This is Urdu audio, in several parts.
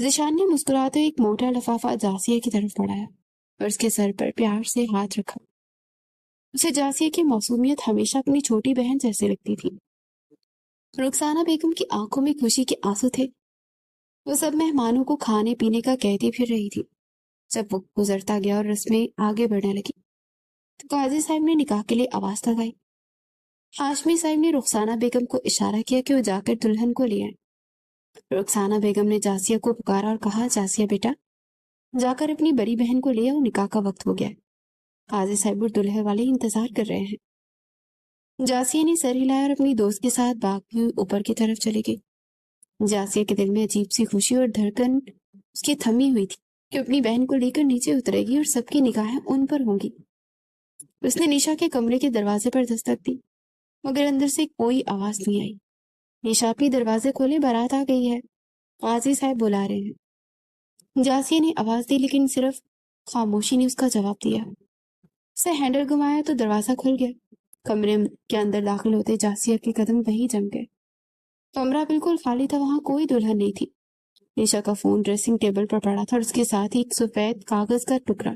ذیشان نے مسکراتے ایک موٹا لفافہ جاسیہ کی طرف بڑھایا اور اس کے سر پر پیار سے ہاتھ رکھا۔ اسے جاسیہ کی معصومیت ہمیشہ اپنی چھوٹی بہن جیسے لگتی تھی۔ رخسانہ بیگم کی آنکھوں میں خوشی کے آنسو تھے۔ وہ سب مہمانوں کو کھانے پینے کا کہتی پھر رہی تھی۔ جب وہ گزرتا گیا اور رسمیں آگے بڑھنے لگی تو قاضی صاحب نے نکاح کے لیے آواز لگائی۔ ہاشمی صاحب نے رخسانہ بیگم کو اشارہ کیا کہ وہ جا کر دلہن کو لے آئے۔ رخسانہ بیگم نے جاسیہ کو پکارا اور کہا، جاسیہ بیٹا، جا کر اپنی بڑی بہن کو لے آؤ، نکاح کا وقت ہو گیا ہے۔ قاضی صاحب اور دلہے والے انتظار کر رہے ہیں۔ جاسیہ نے سر ہلایا اور اپنی دوست کے ساتھ بھاگتی ہوئی اوپر کی طرف چلی گئی۔ جاسیہ کے دل میں عجیب سی خوشی اور دھڑکن اس کی تھمی ہوئی تھی کہ اپنی بہن کو لے کر نیچے اترے گی اور سب کی نگاہیں ان پر ہوں گی۔ اس نے نشا کے کمرے کے دروازے پر دستک دی مگر اندر سے کوئی آواز نہیں آئی۔ نشا اپنی دروازے کھولے، بارات آ گئی ہے، قاضی صاحب بلا رہے ہیں۔ جاسیہ نے آواز دی لیکن صرف خاموشی نے اس کا جواب دیا۔ اسے ہینڈل گھمایا تو دروازہ کھل گیا۔ کمرے کے اندر داخل ہوتے جاسیہ کے قدم وہیں جم گئے۔ کمرہ بالکل خالی تھا، وہاں کوئی دلہن نہیں تھی۔ نشا کا فون ڈریسنگ ٹیبل پر پڑا تھا اور اس کے ساتھ ہی ایک سفید کاغذ کا ٹکڑا۔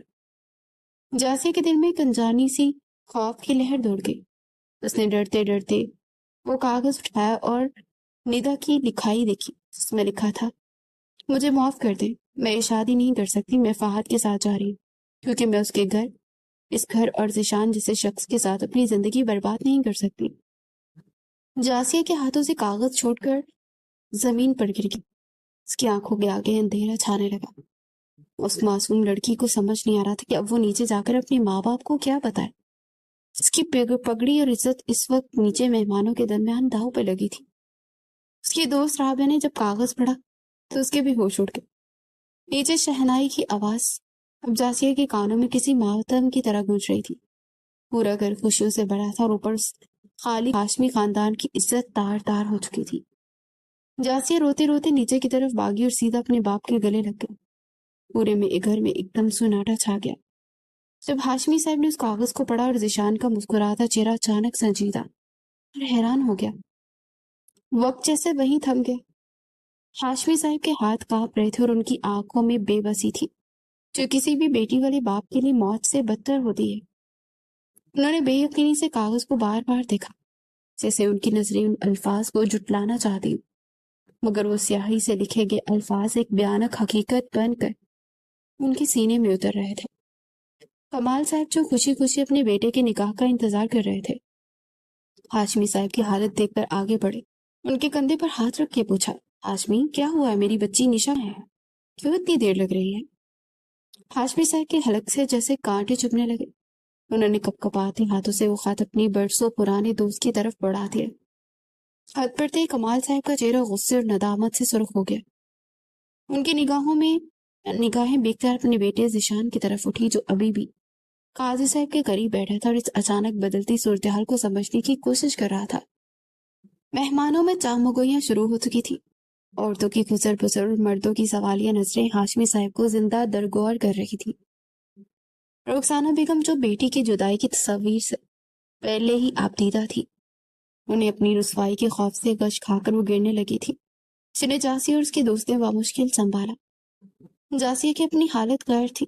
جاسیہ کے دل میں ایک انجانی سی خوف کی لہر دوڑ گئی۔ اس نے ڈرتے ڈرتے وہ کاغذ اٹھایا اور ندا کی لکھائی دیکھی جس میں لکھا تھا، مجھے معاف کر دیں، میں یہ شادی نہیں کر سکتی، میں فہد کے ساتھ جا رہی ہوں کیونکہ میں اس گھر اور ذیشان جیسے شخص کے ساتھ اپنی زندگی برباد نہیں کر سکتی۔ جاسیہ کے ہاتھوں سے کاغذ چھوڑ کر زمین پر گر گئی۔ اس کی آنکھوں کے آگے اندھیرا چھانے لگا۔ اس معصوم لڑکی کو سمجھ نہیں آ رہا تھا کہ اب وہ نیچے جا کر اپنے ماں باپ کو کیا بتائے۔ اس کی پگڑی اور عزت اس وقت نیچے مہمانوں کے درمیان داؤ پہ لگی تھی۔ اس کی دوست رابعہ نے جب کاغذ پڑھا تو اس کے بھی ہوش اڑ گئے۔ نیچے شہنائی کی آواز اب جاسیہ کے کانوں میں کسی ماتم کی طرح گونج رہی تھی۔ پورا گھر خوشیوں سے بھرا تھا اور اوپر خالی ہاشمی خاندان کی عزت تار تار ہو چکی تھی۔ جاسیہ روتے روتے نیچے کی طرف بھاگی اور سیدھا اپنے باپ کے گلے لگ گئی۔ پورے گھر میں ایک دم سناٹا چھا گیا۔ جب ہاشمی صاحب نے اس کاغذ کو پڑھا اور ذیشان کا مسکراتا چہرہ اچانک سنجیدہ اور حیران ہو گیا۔ وقت جیسے وہیں تھم گیا۔ ہاشمی صاحب کے ہاتھ کانپ رہے تھے اور ان کی آنکھوں میں بے بسی تھی جو کسی بھی بیٹی والے باپ کے لیے موت سے بدتر ہوتی ہے۔ انہوں نے بے یقینی سے کاغذ کو بار بار دیکھا جیسے ان کی نظریں ان الفاظ کو جھٹلانا چاہتی مگر وہ سیاہی سے لکھے گئے الفاظ ایک بھیانک حقیقت بن کر ان کے سینے میں اتر رہے تھے۔ کمال صاحب جو خوشی خوشی اپنے بیٹے کے نکاح کا انتظار کر رہے تھے، ہاشمی صاحب کی حالت دیکھ کر آگے بڑھے، ان کے کندھے پر ہاتھ رکھ کے پوچھا، ہاشمی کیا ہوا ہے؟ میری بچی نشا ہے، کیوں اتنی دیر لگ رہی ہے؟ ہاشمی صاحب کے حلق سے جیسے کانٹے چبھنے لگے۔ انہوں نے کپکپاتے ہاتھوں سے وہ خط اپنی برسوں پرانے دوست کی طرف بڑھا دیا۔ خط پڑھتے ہی کمال صاحب کا چہرہ غصے اور ندامت سے سرخ ہو گیا۔ ان کی نگاہیں بے اختیار اپنے بیٹے ذیشان کی طرف اٹھی جو ابھی بھی قاضی صاحب کے قریب بیٹھا تھا اور اس اچانک بدلتی صورتحال کو سمجھنے کی کوشش کر رہا تھا۔ مہمانوں میں چاہ شروع ہو چکی تھی۔ عورتوں کی خسر پسر اور مردوں کی سوالیہ نظریں ہاشمی صاحب کو زندہ درگور کر رہی تھی۔ رخسانہ بیگم جو بیٹی کی جدائی کی تصویر سے پہلے ہی آبدیدہ تھی، انہیں اپنی رسوائی کے خوف سے غش کھا کر وہ گرنے لگی تھی، جنہیں جاسیہ اور اس کی دوست نے بامشکل سنبھالا۔ جاسیہ کی اپنی حالت غیر تھی،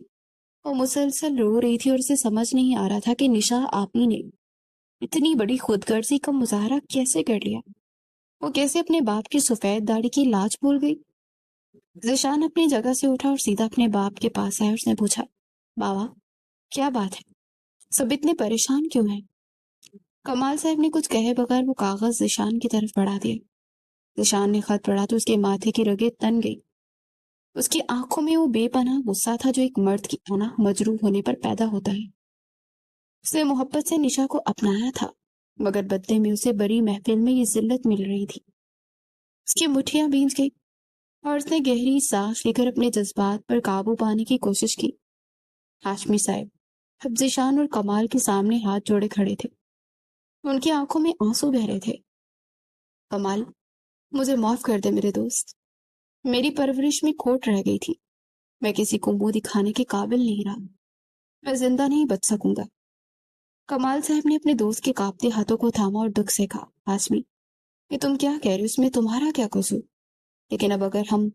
وہ مسلسل رو رہی تھی اور اسے سمجھ نہیں آ رہا تھا کہ نشا آپی نے اتنی بڑی خود غرضی کا مظاہرہ کیسے کر لیا۔ وہ کیسے اپنے باپ کی سفید داڑھی کی لاج بھول گئی۔ ذیشان اپنی جگہ سے اٹھا اور سیدھا اپنے باپ کے پاس آیا اور اس نے پوچھا، بابا کیا بات ہے؟ سب اتنے پریشان کیوں ہیں؟ کمال صاحب نے کچھ کہے بغیر وہ کاغذ ذیشان کی طرف بڑھا دیا۔ ذیشان نے خط پڑھا تو اس کے ماتھے کی رگیں تن گئی۔ اس کی آنکھوں میں وہ بے پناہ غصہ تھا جو ایک مرد کی پناہ مجروح ہونے پر پیدا ہوتا ہے۔ اس نے محبت سے نشا کو اپنایا تھا مگر بدلے میں اسے بڑی محفل میں یہ ذلت مل رہی تھی۔ اس کی مٹھیاں بھیج گئی اور اس نے گہری سانس لے کر اپنے جذبات پر قابو پانے کی کوشش کی۔ ہاشمی صاحب اب ذیشان اور کمال کے سامنے ہاتھ جوڑے کھڑے تھے۔ ان کی آنکھوں میں آنسو بہ رہے تھے۔ کمال مجھے معاف کر دے میرے دوست، میری پرورش میں کھوٹ رہ گئی تھی، میں کسی کو منہ دکھانے کے قابل نہیں رہا، میں زندہ نہیں بچ سکوں گا۔ کمال صاحب نے اپنے دوست کے کانپتے ہاتھوں کو تھاما اور دکھ سے کہا، ہاشمی یہ تم کیا کہہ رہے ہو؟ اس میں تمہارا کیا قصور؟ لیکن اب اگر ہم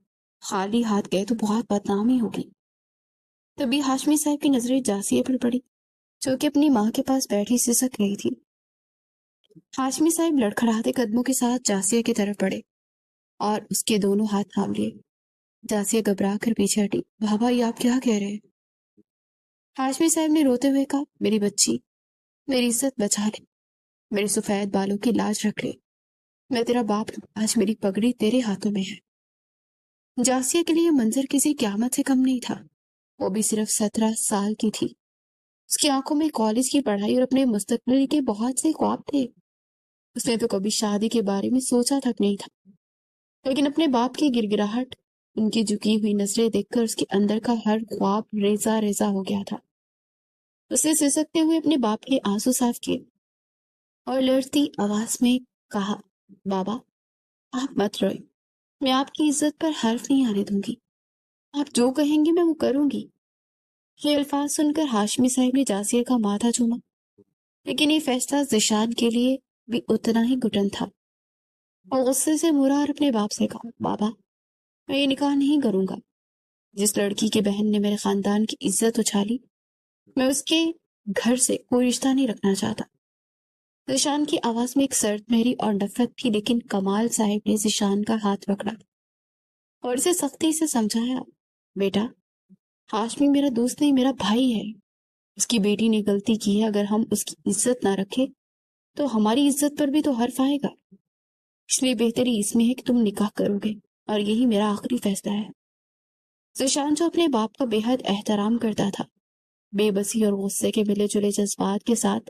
خالی ہاتھ گئے تو بہت بدنامی ہوگی۔ تبھی ہاشمی صاحب کی نظریں جاسیہ پر پڑی جو کہ اپنی ماں کے پاس بیٹھی سسک رہی تھی۔ ہاشمی صاحب لڑکھڑاتے قدموں کے ساتھ جاسیہ کی طرف بڑھے اور اس کے دونوں ہاتھ تھام لیے۔ جاسیہ گھبرا کر پیچھے ہٹی۔ بابا یہ آپ کیا کہہ رہے ہیں؟ ہاشمی صاحب نے روتے ہوئے کہا، میری بچی، میری عزت بچا لے، میرے سفید بالوں کی لاج رکھ لے، میں تیرا باپ ہوں، آج میری پگڑی تیرے ہاتھوں میں ہے۔ جاسیہ کے لیے یہ منظر کسی قیامت سے کم نہیں تھا۔ وہ بھی صرف 17 سال کی تھی۔ اس کی آنکھوں میں کالج کی پڑھائی اور اپنے مستقبل کے بہت سے خواب تھے۔ اس نے تو کبھی شادی کے بارے میں سوچا تک نہیں تھا، لیکن اپنے باپ کی گڑگڑاہٹ، ان کی جھکی ہوئی نظریں دیکھ کر اس کے اندر کا ہر خواب ریزہ ریزہ ہو گیا تھا۔ اس نے سسکتے ہوئے اپنے باپ کے آنسو صاف کیے اور لڑتی آواز میں کہا، بابا آپ مت روئے، میں آپ کی عزت پر حرف نہیں آنے دوں گی، آپ جو کہیں گے میں وہ کروں گی۔ یہ الفاظ سن کر ہاشمی صاحب نے جاسیہ کا ماتھا چوما، لیکن یہ فیصلہ ذیشان کے لیے بھی اتنا ہی گھٹن تھا۔ اور غصے سے مرار اپنے باپ سے کہا، بابا میں یہ نکاح نہیں کروں گا۔ جس لڑکی کی بہن نے میرے خاندان کی عزت اچھالی، میں اس کے گھر سے کوئی رشتہ نہیں رکھنا چاہتا۔ ذیشان کی آواز میں ایک سرد مہری اور نفرت تھی، لیکن کمال صاحب نے ذیشان کا ہاتھ پکڑا اور اسے سختی سے سمجھایا، بیٹا ہاشمی میرا دوست نہیں، میرا بھائی ہے۔ اس کی بیٹی نے غلطی کی ہے، اگر ہم اس کی عزت نہ رکھے تو ہماری عزت پر بھی تو حرف آئے گا۔ اس لیے بہتری اس میں ہے کہ تم نکاح کرو گے، اور یہی میرا آخری فیصلہ ہے۔ ذیشان جو اپنے باپ کا بے حد احترام کرتا تھا، بے بسی اور غصے کے ملے جلے جذبات کے ساتھ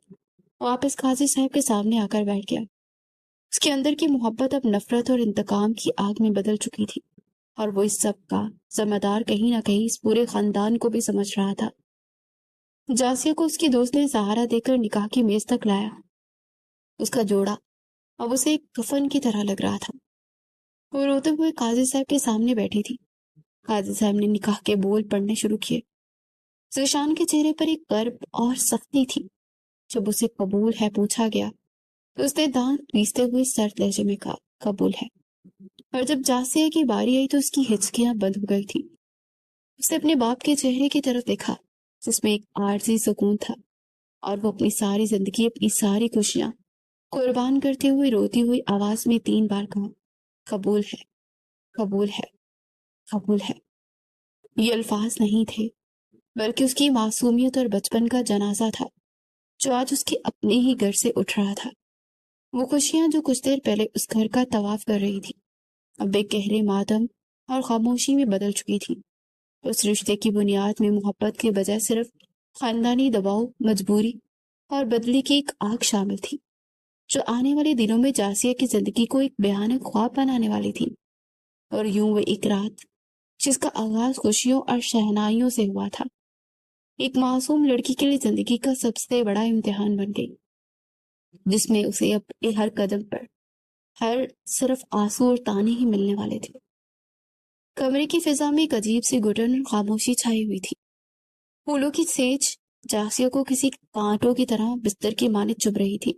واپس قاضی صاحب کے سامنے آ کر بیٹھ گیا۔ اس کے اندر کی محبت اب نفرت اور انتقام کی آگ میں بدل چکی تھی، اور وہ اس سب کا ذمہ دار کہیں نہ کہیں اس پورے خاندان کو بھی سمجھ رہا تھا۔ جاسیہ کو اس کی دوست نے سہارا دے کر نکاح کی میز تک لایا۔ اس کا جوڑا اب اسے ایک کفن کی طرح لگ رہا تھا۔ وہ روتے ہوئے قاضی صاحب کے سامنے بیٹھی تھی۔ قاضی صاحب نے نکاح کے بول پڑھنے شروع کیے۔ ذیشان کے چہرے پر ایک کرب اور سختی تھی۔ جب اسے قبول ہے پوچھا گیا تو اس نے دانت پیستے ہوئے سرد لہجے میں کہا، قبول ہے۔ اور جب جاسیہ کی باری آئی تو اس کی ہچکیاں بند ہو گئی تھی۔ اس نے اپنے باپ کے چہرے کی طرف دیکھا جس میں ایک عارضی سکون تھا، اور وہ اپنی ساری زندگی، اپنی ساری خوشیاں قربان کرتے ہوئے روتی ہوئی آواز میں 3 بار کہا، قبول ہے، قبول ہے، قبول ہے۔ یہ الفاظ نہیں تھے، بلکہ اس کی معصومیت اور بچپن کا جنازہ تھا جو آج اس کے اپنے ہی گھر سے اٹھ رہا تھا۔ وہ خوشیاں جو کچھ دیر پہلے اس گھر کا طواف کر رہی تھی، اب ایک گہرے ماتم اور خاموشی میں بدل چکی تھی۔ اس رشتے کی بنیاد میں محبت کے بجائے صرف خاندانی دباؤ، مجبوری اور بدلی کی ایک آگ شامل تھی، جو آنے والے دنوں میں جاسیہ کی زندگی کو ایک بھیانک خواب بنانے والی تھی۔ اور یوں وہ ایک رات جس کا آغاز خوشیوں اور شہنائیوں سے ہوا تھا، ایک معصوم لڑکی کے لیے زندگی کا سب سے بڑا امتحان بن گئی، جس میں اسے اب ہر قدم پر صرف آنسو اور تانے ہی ملنے والے تھے۔ کمرے کی فضا میں ایک عجیب سی گھٹن اور خاموشی چھائی ہوئی تھی۔ پھولوں کی سیج جاسیہ کو کسی کانٹوں کی طرح بستر کی مانند چبھ رہی تھی،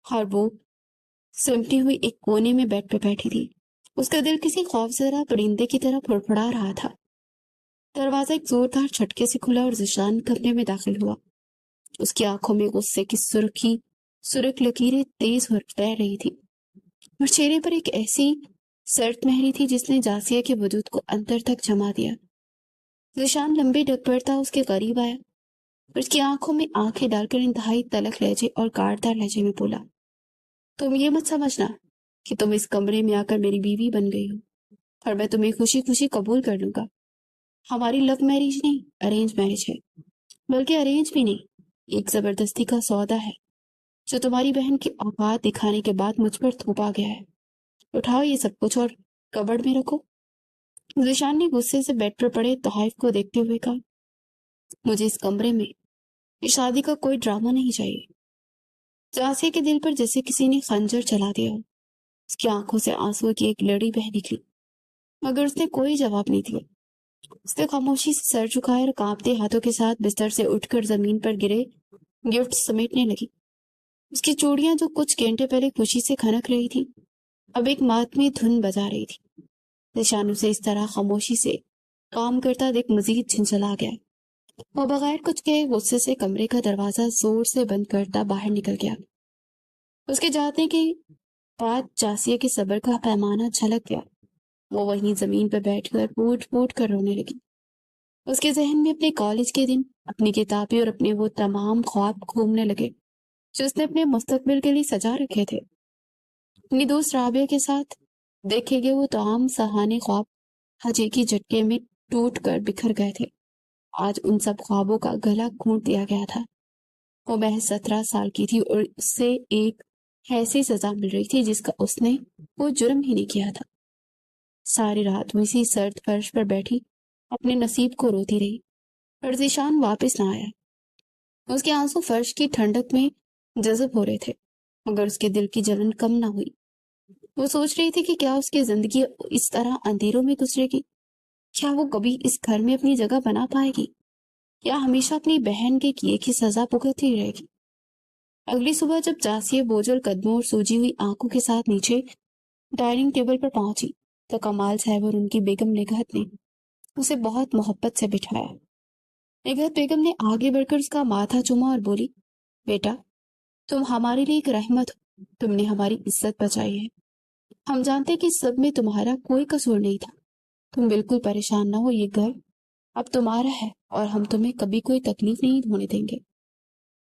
اور وہ سمٹی ہوئی ایک کونے میں بیڈ پہ بیٹھی تھی۔ اس کا دل کسی خوفزدہ پرندے کی طرح پھڑپھڑا رہا تھا۔ دروازہ ایک زوردار جھٹکے سے کھلا اور ذیشان کمرے میں داخل ہوا۔ اس کی آنکھوں میں غصے کی سرخ لکیریں تیز ہو رہی تھی، اور چہرے پر ایک ایسی سرد مہری تھی جس نے جاسیہ کے وجود کو اندر تک جما دیا۔ ذیشان لمبے ڈگ پڑتا اس کے قریب آیا اور اس کی آنکھوں میں آنکھیں ڈال کر انتہائی تلخ لہجے اور کاٹدار لہجے میں بولا، تم یہ مت سمجھنا کہ تم اس کمرے میں آ کر میری بیوی بن گئی ہو اور میں تمہیں خوشی خوشی قبول کر لوں گا۔ ہماری لو میرج نہیں، ارینج میرج ہے، بلکہ ارینج بھی نہیں، ایک زبردستی کا سودا ہے جو تمہاری بہن کی اوقات دکھانے کے بعد مجھ پر تھوپا گیا ہے۔ اٹھاؤ یہ سب کچھ اور کبڑ میں رکھو۔ ذیشان نے غصے سے بیڈ پر پڑے تحائف کو دیکھتے ہوئے کہا، مجھے اس کمرے میں اس شادی کا کوئی ڈرامہ نہیں چاہیے۔ جاسیہ کے دل پر جیسے کسی نے خنجر چلا دیا ہو۔ اس کی آنکھوں سے آنسو کی ایک لڑی بہہ نکلی، مگر اس نے کوئی جواب نہیں دیا۔ اس نے خاموشی سے سر جھکایا اور کانپتے ہاتھوں کے ساتھ بستر سے اٹھ کر زمین پر گرے گفٹ سمیٹنے لگی۔ اس کی چوڑیاں جو کچھ گھنٹے پہلے خوشی سے کھنک رہی تھی، اب ایک ماتمی دھن بجا رہی تھی۔ ذیشان اسے اس طرح خاموشی سے کام کرتا دیکھ مزید جھنجھلا گیا۔ وہ بغیر کچھ کہے غصے سے کمرے کا دروازہ زور سے بند کرتا باہر نکل گیا۔ اس کے جانے کے بعد جاسیہ کے صبر کا پیمانہ چھلک گیا۔ وہ وہیں زمین پر بیٹھ کر پھوٹ پھوٹ کر رونے لگی۔ اس کے ذہن میں اپنے کالج کے دن، اپنی کتابیں اور اپنے وہ تمام خواب گھومنے لگے جو اس نے اپنے مستقبل کے لیے سجا رکھے تھے۔ اپنی دوست رابعہ کے ساتھ دیکھے گئے وہ تمام سہانے خواب آج ایک ہی جھٹکے میں ٹوٹ کر بکھر گئے تھے۔ آج ان سب خوابوں کا گلا گھونٹ دیا گیا تھا۔ وہ محض 17 سال کی تھی اور اس سے ایک ایسی سزا مل رہی تھی جس کا اس نے کوئی جرم ہی نہیں کیا تھا۔ ساری رات وہ اسی سرد فرش پر بیٹھی اپنے نصیب کو روتی رہی اور ذیشان واپس نہ آیا۔ اس کے آنسو فرش کی ٹھنڈک میں جذب ہو رہے تھے مگر اس کے دل کی جلن کم نہ ہوئی۔ وہ سوچ رہی تھی کہ کیا اس کی زندگی اس طرح اندھیروں میں گزرے گی؟ کیا وہ کبھی اس گھر میں اپنی جگہ بنا پائے گی یا ہمیشہ اپنی بہن کے کیے کی سزا بھگتتی رہے گی؟ اگلی صبح جب جاسیہ بوجھل قدموں اور سوجی ہوئی آنکھوں کے ساتھ نیچے ڈائننگ ٹیبل پر پہنچی تو کمال صاحب اور ان کی بیگم نگہت نے اسے بہت محبت سے بٹھایا۔ نگہت بیگم نے آگے بڑھ کر اس کا ماتھا چوما اور بولی، بیٹا تم ہمارے لیے ایک رحمت ہو، تم نے ہماری عزت بچائی ہے۔ ہم جانتے کہ اس سب میں تمہارا کوئی قصور نہیں تھا۔ تم بالکل پریشان نہ ہو، یہ گھر اب تمہارا ہے اور ہم تمہیں کبھی کوئی تکلیف نہیں ہونے دیں گے۔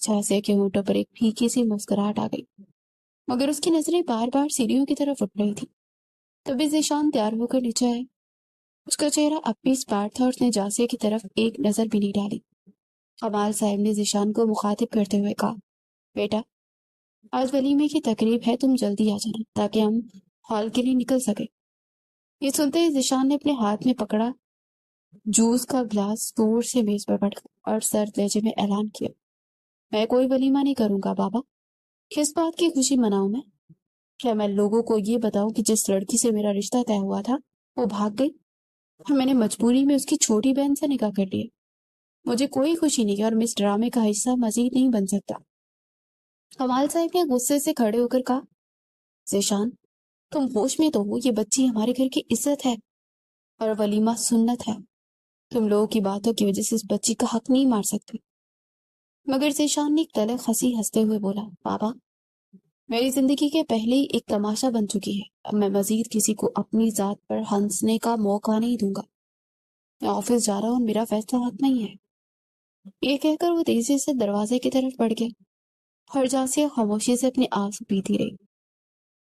جاسیہ کے ہونٹوں پر ایک پھیکی سی مسکراہٹ آ گئی مگر اس کی نظریں بار بار سیڑھیوں کی طرف اٹھ رہی تھی۔ تبھی ذیشان تیار ہو کر نیچے آئے۔ اس کا چہرہ اب بھی اسپاٹ تھا اور اس نے جاسیہ کی طرف ایک نظر بھی نہیں ڈالی۔ کمال صاحب نے ذیشان کو مخاطب کرتے ہوئے کہا، بیٹا آج ولیمے کی تقریب ہے، تم جلدی آ جانا تاکہ ہم ہال کے لیے نکل سکے۔ یہ سنتے ہی ذیشان نے اپنے ہاتھ میں پکڑا جوس کا گلاس زور سے میز پر پٹکا اور سرد لہجے میں اعلان کیا، میں کوئی ولیمہ نہیں کروں گا بابا۔ کس بات کی خوشی مناؤں میں؟ کیا میں لوگوں کو یہ بتاؤں کہ جس لڑکی سے میرا رشتہ طے ہوا تھا وہ بھاگ گئی اور میں نے مجبوری میں اس کی چھوٹی بہن سے نکاح کر لیا؟ مجھے کوئی خوشی نہیں ہے اور میں اس ڈرامے کا حصہ مزید نہیں بن سکتا۔ کمال صاحب نے غصے سے کھڑے ہو کر کہا، ذیشان تم ہوش میں تو ہو، یہ بچی ہمارے گھر کی عزت ہے اور ولیمہ سنت ہے۔ تم لوگوں کی باتوں کی وجہ سے اس بچی کا حق نہیں مار سکتے۔ مگر ذیشان نے ایک تلخ ہنسی ہنستے ہوئے بولا، بابا میری زندگی کے پہلے ہی ایک تماشا بن چکی ہے، اب میں مزید کسی کو اپنی ذات پر ہنسنے کا موقع نہیں دوں گا۔ میں آفس جا رہا ہوں، میرا فیصلہ حق نہیں ہے۔ یہ کہہ کر وہ تیزی سے دروازے کی طرف بڑھ گیا اور جاسیہ خاموشی سے اپنے آنسو پیتی رہی۔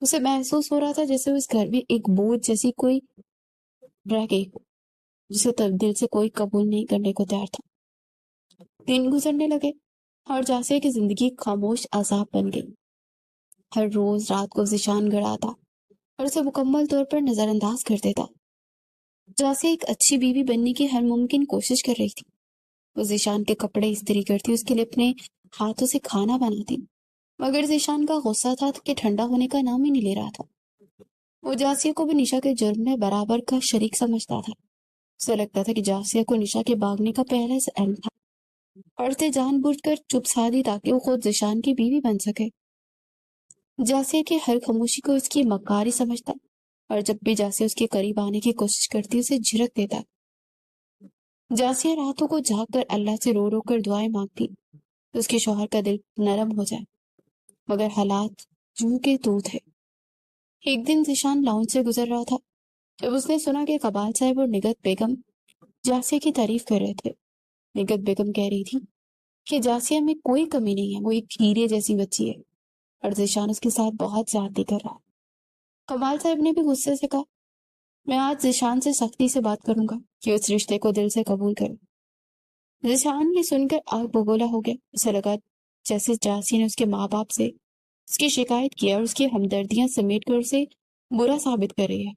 اسے محسوس ہو رہا تھا جیسے وہ اس گھر میں ایک بوجھ جیسی کوئی رہ گئی ہو جسے دل سے کوئی قبول نہیں کرنے کو تیار تھا۔ دن گزرنے لگے اور جاسیہ کی زندگی خاموش عذاب بن گئی۔ ہر روز رات کو ذیشان گھر آتا اور اسے مکمل طور پر نظر انداز کر دیتا۔ جاسیہ ایک اچھی بیوی بننے کی ہر ممکن کوشش کر رہی تھی۔ وہ ذیشان کے کپڑے استری کرتی، اس کے لیے اپنے ہاتھوں سے کھانا بناتی، مگر ذیشان کا غصہ تھا کہ ٹھنڈا ہونے کا نام ہی نہیں لے رہا تھا۔ وہ جاسیہ کو بھی نشا کے جرم میں برابر کا شریک سمجھتا تھا۔ اسے لگتا تھا کہ جاسیہ کو نشا کے بھاگنے کا پہلے سے علم تھا اور اسے جان بوجھ کر چپ سا دی تاکہ وہ خود ذیشان کی بیوی بن سکے۔ جاسیہ کی ہر خاموشی کو اس کی مکاری سمجھتا اور جب بھی جاسیہ اس کے قریب آنے کی کوشش کرتی اسے جھڑک دیتا۔ جاسیہ راتوں کو جاگ کر اللہ سے رو رو کر دعائیں مانگتی تو اس کے شوہر کا دل نرم ہو جائے، مگر حالات جو کے تو تھے۔ ایک دن ذیشان لاؤنج سے گزر رہا تھا جب اس نے سنا کہ کمال صاحب اور نگہت بیگم جاسیہ کی تعریف کر رہے تھے۔ نگہت بیگم کہہ رہی تھی کہ جاسیہ میں کوئی کمی نہیں ہے، وہ ایک ہیرے جیسی بچی ہے اور ذیشان اس کے ساتھ بہت زیادتی کر رہا۔ کمال صاحب نے بھی غصے سے کہا، میں آج ذیشان سے سختی سے بات کروں گا کہ اس رشتے کو دل سے قبول کرے۔ ذیشان یہ سن کر آگ بگولا ہو گیا۔ اسے لگا جیسے جاسیہ نے اس کے ماں باپ سے اس کی شکایت کیا اور اس کی ہمدردیاں سمیٹ کر اسے برا ثابت کر رہی ہے۔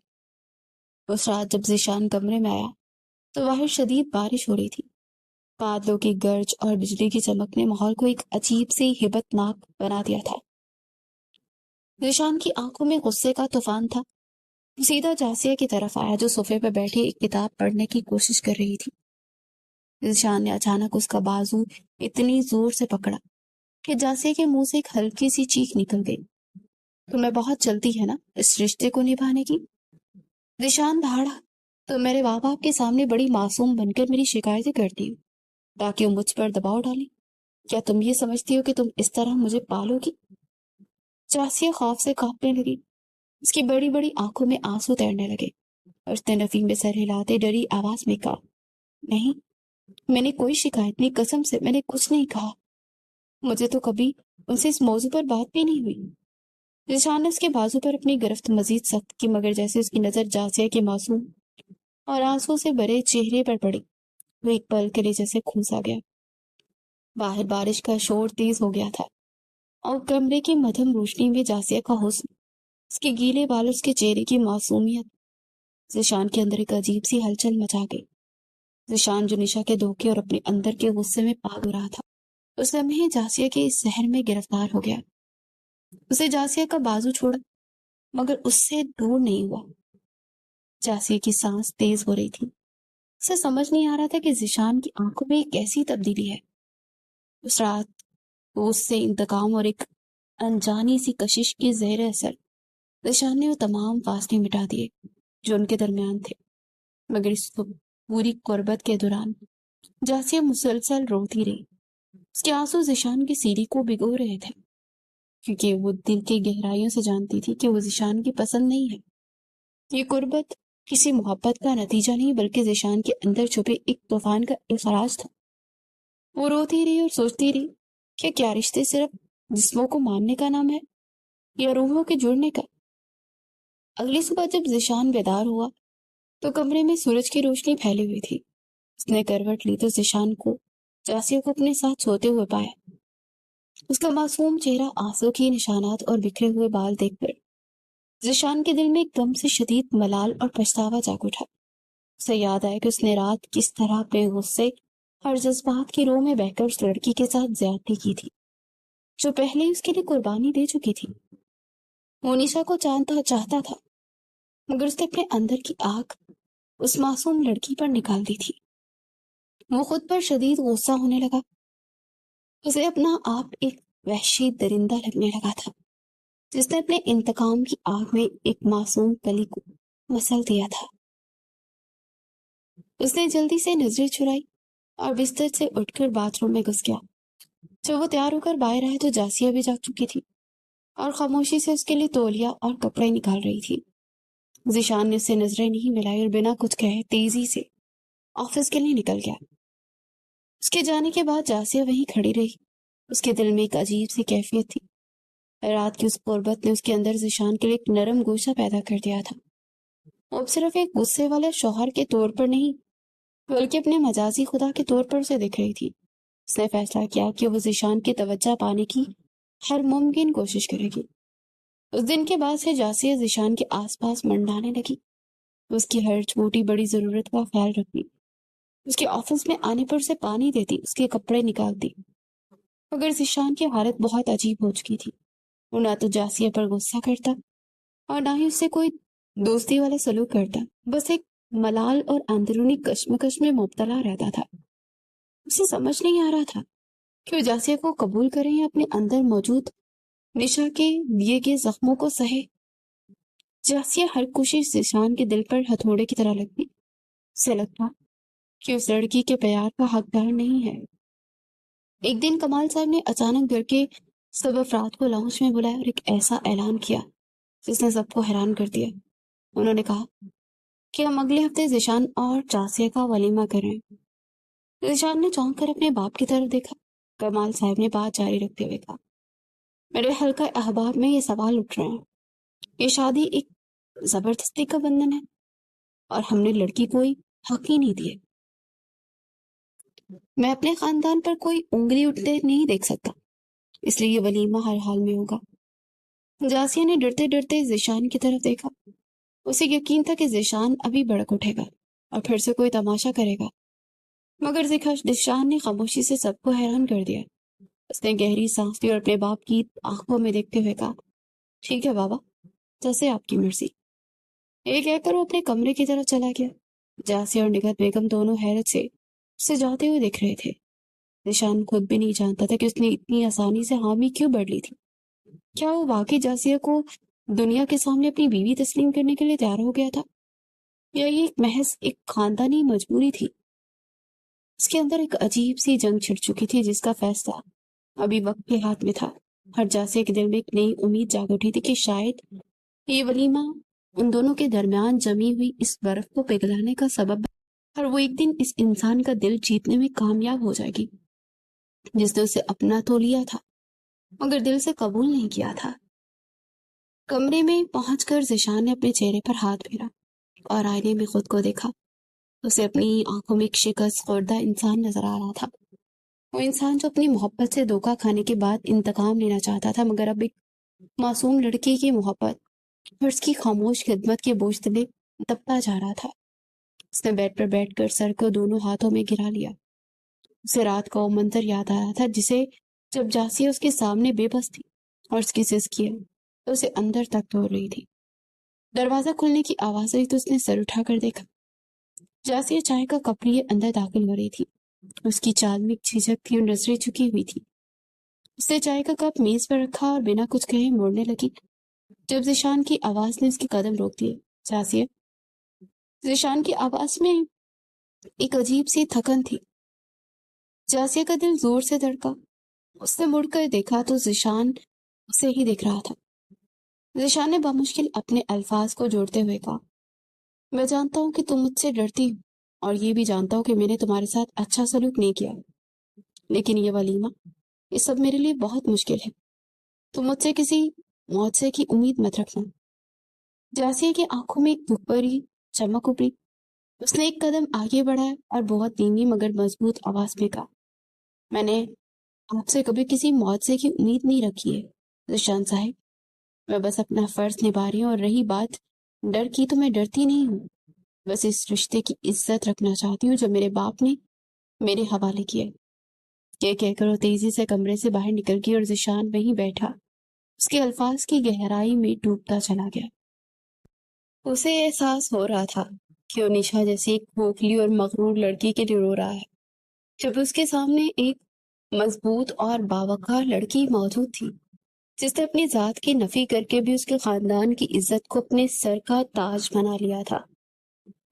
اس رات جب ذیشان کمرے میں آیا تو باہر شدید بارش ہو رہی تھی۔ بادلوں کی گرج اور بجلی کی چمک نے ماحول کو ایک عجیب سی ہیبت ناک بنا دیا تھا۔ ذیشان کی آنکھوں میں غصے کا طوفان تھا۔ سیدھا جاسیہ کی طرف آیا جو صوفے پر بیٹھی ایک کتاب پڑھنے کی کوشش کر رہی تھی۔ ذیشان نے اچانک اس کا بازو اتنی زور سے پکڑا کہ جاسیہ کے منہ سے ایک ہلکی سی چیخ نکل گئی۔ تمہیں بہت جلدی ہے نا اس رشتے کو نبھانے کی؟ ذیشان دھاڑا، تو میرے ماں باپ کے سامنے بڑی معصوم بن کر میری شکایتیں کرتی ہوں تاکہ وہ مجھ پر دباؤ ڈالیں؟ کیا تم یہ سمجھتی ہو کہ تم اس طرح مجھے پالو گی؟ جاسیہ خوف سے کانپنے لگی۔ اس کی بڑی بڑی آنکھوں میں آنسو تیرنے لگے اور اس نے نفی میں سر ہلاتے ڈری آواز میں کہا، نہیں، میں نے کوئی شکایت نہیں، قسم سے میں نے کچھ نہیں کہا۔ مجھے تو کبھی ان سے اس موضوع پر بات بھی نہیں ہوئی۔ ذیشان نے اس کے بازو پر اپنی گرفت مزید سخت کی، مگر جیسے اس کی نظر جاسیہ کے معصوم اور آنسو سے بھرے چہرے پر پڑی، وہ ایک پل کے لیے جیسے کھوسا گیا۔ باہر بارش کا شور تیز ہو گیا تھا اور کمرے کی مدھم روشنی میں جاسیہ کا حسن، اس کے گیلے بال، اس کے چہرے کی معصومیت، ذیشان کے اندر ایک عجیب سی ہلچل مچا گئی۔ ذیشان جو نشا کے دھوکے اور اپنے اندر کے غصے میں پاگ رہا تھا، اس لمحے جاسیہ کے اس زہر میں گرفتار ہو گیا۔ اسے جاسیہ کا بازو چھوڑا مگر اس سے دور نہیں ہوا۔ جاسیہ کی سانس تیز ہو رہی تھی۔ اسے سمجھ نہیں آ رہا تھا کہ ذیشان کی آنکھوں میں ایک کیسی تبدیلی ہے۔ اس رات اس سے انتقام اور ایک انجانی سی کشش کے زہر اثر، ذیشان نے وہ تمام فاصلے مٹا دیے جو ان کے درمیان تھے، مگر اس پوری قربت کے دوران جاسیہ مسلسل روتی رہی۔ اس کے آنسو ذیشان کی سیڑھی کو بھگو رہے تھے، کیونکہ وہ دل کی گہرائیوں سے جانتی تھی کہ وہ ذیشان کی پسند نہیں ہے۔ یہ قربت کسی محبت کا نتیجہ نہیں بلکہ ذیشان کے اندر چھپے ایک طوفان کا اخراج تھا۔ وہ روتی رہی اور سوچتی رہی کہ کیا رشتے صرف جسموں کو ماننے کا نام ہے یا روحوں کے جڑنے کا؟ اگلی صبح جب ذیشان بیدار ہوا تو کمرے میں سورج کی روشنی پھیلی ہوئی تھی۔ اس نے کروٹ لی تو ذیشان کو جاسیہ کو اپنے ساتھ سوتے ہوئے پایا۔ اس کا معصوم چہرہ، آنسو کے نشانات اور بکھرے ہوئے بال دیکھ کر ذیشان کے دل میں ایک دم سے شدید ملال اور پچھتاوا جاگ اٹھا۔ اسے یاد آیا کہ اس نے رات کس طرح اپنے غصے اور جذبات کی رو میں بہہ کر اس لڑکی کے ساتھ زیادتی کی تھی جو پہلے ہی اس کے لیے قربانی دے چکی تھی۔ وہ نشا کو چاہتا تھا مگر اس نے اپنے اندر کی آگ اس معصوم لڑکی پر نکال دی تھی۔ وہ خود پر شدید غصہ ہونے لگا۔ اسے اپنا آپ ایک وحشی درندہ لگنے لگا تھا جس نے اپنے انتقام کی آگ میں ایک معصوم کلی کو مسل دیا تھا۔ اس نے جلدی سے نظریں چرائی اور بستر سے اٹھ کر باتھ روم میں گھس گیا۔ جب وہ تیار ہو کر باہر آئے تو جاسیہ بھی جاگ چکی تھی اور خاموشی سے اس کے لیے تولیہ اور کپڑے نکال رہی تھی۔ ذیشان نے اسے نظریں نہیں ملائی اور بنا کچھ کہے تیزی سے آفس کے لیے نکل گیا۔ اس کے جانے کے بعد جاسیہ وہیں کھڑی رہی۔ اس کے دل میں ایک عجیب سی کیفیت تھی۔ رات کی اس قربت نے اس کے اندر ذیشان کے لیے ایک نرم گوشہ پیدا کر دیا تھا۔ وہ اب صرف ایک غصے والے شوہر کے طور پر نہیں بلکہ اپنے مجازی خدا کے طور پر اسے دیکھ رہی تھی۔ اس نے فیصلہ کیا کہ وہ ذیشان کی توجہ پانے کی ہر ممکن کوشش کرے گی۔ اس دن کے بعد سے جاسیہ ذیشان کے آس پاس منڈلانے لگی۔ اس کی ہر چھوٹی بڑی ضرورت کا خیال رکھتی، اس کے آفس میں آنے پر اسے پانی دیتی، اس کے کپڑے نکالتی۔ مگر ذیشان کی حالت بہت عجیب ہو چکی تھی۔ وہ نہ تو جاسیہ پر غصہ کرتا اور نہ ہی اس سے کوئی دوستی والا سلوک کرتا، بس ایک ملال اور اندرونی کشمکش میں مبتلا رہتا تھا۔ اسے سمجھ نہیں آ رہا تھا کہ وہ جاسیہ کو قبول کریں یا اپنے اندر موجود نشا کے دیے گئے زخموں کو سہے۔ جاسیہ ہر کوشش ذیشان کے دل پر ہتھوڑے کی طرح لگتی۔ اسے لگتا کہ اس لڑکی کے پیار کا حقدار نہیں ہے۔ ایک دن کمال صاحب نے اچانک گھر کے سب افراد کو لاؤنج میں بلایا اور ایک ایسا اعلان کیا جس نے سب کو حیران کر دیا۔ انہوں نے کہا کہ ہم اگلے ہفتے ذیشان اور جاسیہ کا ولیمہ کریں۔ ذیشان نے چونک کر اپنے باپ کی طرف دیکھا۔ کمال صاحب نے بات جاری رکھتے ہوئے کہا، میرے حلقہ احباب میں یہ سوال اٹھ رہے ہیں، یہ شادی ایک زبردستی کا بندھن ہے اور ہم نے لڑکی کوئی حق ہی نہیں دیے۔ میں اپنے خاندان پر کوئی انگلی اٹھتے نہیں دیکھ سکتا، اس لیے یہ ولیمہ ہر حال میں ہوگا۔ جاسیہ نے ڈرتے ڈرتے ذیشان کی طرف دیکھا۔ اسے یقین تھا کہ ذیشان ابھی بڑک اٹھے گا اور پھر سے کوئی تماشا کرے گا، مگر ذیشان نے خاموشی سے سب کو حیران کر دیا۔ اس نے گہری سانس لی اور اپنے باپ کی آنکھوں میں دیکھتے ہوئے کہا، ٹھیک ہے بابا، جیسے آپ کی مرضی۔ یہ کہہ کر وہ اپنے کمرے کی طرف چلا گیا۔ جاسیہ اور نگہت بیگم دونوں حیرت سے اسے جاتے ہوئے دیکھ رہے تھے۔ ذیشان خود بھی نہیں جانتا تھا کہ اس نے اتنی آسانی سے حامی کیوں بڑھ لی تھی۔ کیا وہ واقعی جاسیہ کو دنیا کے سامنے اپنی بیوی تسلیم کرنے کے لیے تیار ہو گیا تھا؟ یا یہ محض ایک خاندانی مجبوری تھی؟ اس کے اندر ایک عجیب سی جنگ چھڑ چکی تھی جس کا فیصلہ ابھی وقت کے ہاتھ میں تھا۔ ہر جاسیہ کے دل میں ایک نئی امید جاگ اٹھی تھی کہ شاید یہ ولیمہ ان دونوں کے درمیان جمی ہوئی اس برف کو پگھلانے کا سبب اور وہ ایک دن اس انسان کا دل جیتنے میں کامیاب ہو جائے گی جس نے اسے اپنا تو لیا تھا مگر دل سے قبول نہیں کیا تھا۔ کمرے میں پہنچ کر ذیشان نے اپنے چہرے پر ہاتھ پھیرا اور آئینے میں خود کو دیکھا۔ اسے اپنی آنکھوں میں ایک شکست خوردہ انسان نظر آ رہا تھا، وہ انسان جو اپنی محبت سے دھوکہ کھانے کے بعد انتقام لینا چاہتا تھا، مگر اب ایک معصوم لڑکی کی محبت اور اس کی خاموش خدمت کے بوجھ تلے دبتا جا رہا تھا۔ اس نے بیڈ پر بیٹھ کر سر کو دونوں ہاتھوں میں گرا لیا۔ اسے رات کا وہ منظر یاد آ رہا تھا جسے جب جاسیہ اس کے سامنے بے بس تھی اور اس کی سسکیاں تو اسے اندر تک توڑ رہی تھی۔ دروازہ کھلنے کی آواز آئی تو اس نے سر اٹھا کر دیکھا۔ جاسیہ چائے کا کپ لیے اندر داخل ہو رہی تھی۔ اس کی چال میں ایک جھجک تھی اور نظریں جھکی ہوئی تھی۔ اس نے چائے کا کپ میز پر رکھا اور بنا کچھ کہے موڑنے لگی جب ذیشان کی آواز نے اس کے قدم روک دیے۔ جاسیہ! ذیشان کی آواز میں ایک عجیب سی تھکن تھی۔ جاسیہ کا دل زور سے دھڑکا۔ اس نے مڑ کر دیکھا تو ذیشان اسے ہی دیکھ رہا تھا۔ ذیشان نے بامشکل اپنے الفاظ کو جوڑتے ہوئے کہا، میں جانتا ہوں کہ تم مجھ سے ڈرتی ہو اور یہ بھی جانتا ہوں کہ میں نے تمہارے ساتھ اچھا سلوک نہیں کیا، لیکن یہ ولیمہ، یہ سب میرے لیے بہت مشکل ہے۔ تم مجھ سے کسی معجزے کی امید مت رکھنا۔ جاسیہ کی آنکھوں میں ایک دکھ بھری چمک ابھری۔ اس نے ایک قدم آگے بڑھایا اور بہت دھیمی مگر مضبوط آواز میں کہا، میں نے آپ سے کبھی کسی معجزے کی امید نہیں رکھی ہے ذیشان صاحب، میں بس اپنا فرض نبھا رہی ہوں، اور رہی بات ڈر کی تو میں ڈرتی نہیں ہوں، بس اس رشتے کی عزت رکھنا چاہتی ہوں جو میرے باپ نے میرے حوالے کیا۔ یہ کہہ کر وہ تیزی سے کمرے سے باہر نکل گئی اور ذیشان وہیں بیٹھا اس کے الفاظ کی گہرائی میں ڈوبتا چلا گیا۔ اسے احساس ہو رہا تھا کہ وہ نشا جیسی ایک کھوکھلی اور مغرور لڑکی کے لیے رو رہا ہے جب اس کے سامنے ایک مضبوط اور باوقار لڑکی موجود تھی جس نے اپنی ذات کی نفی کر کے بھی اس کے خاندان کی عزت کو اپنے سر کا تاج بنا لیا تھا۔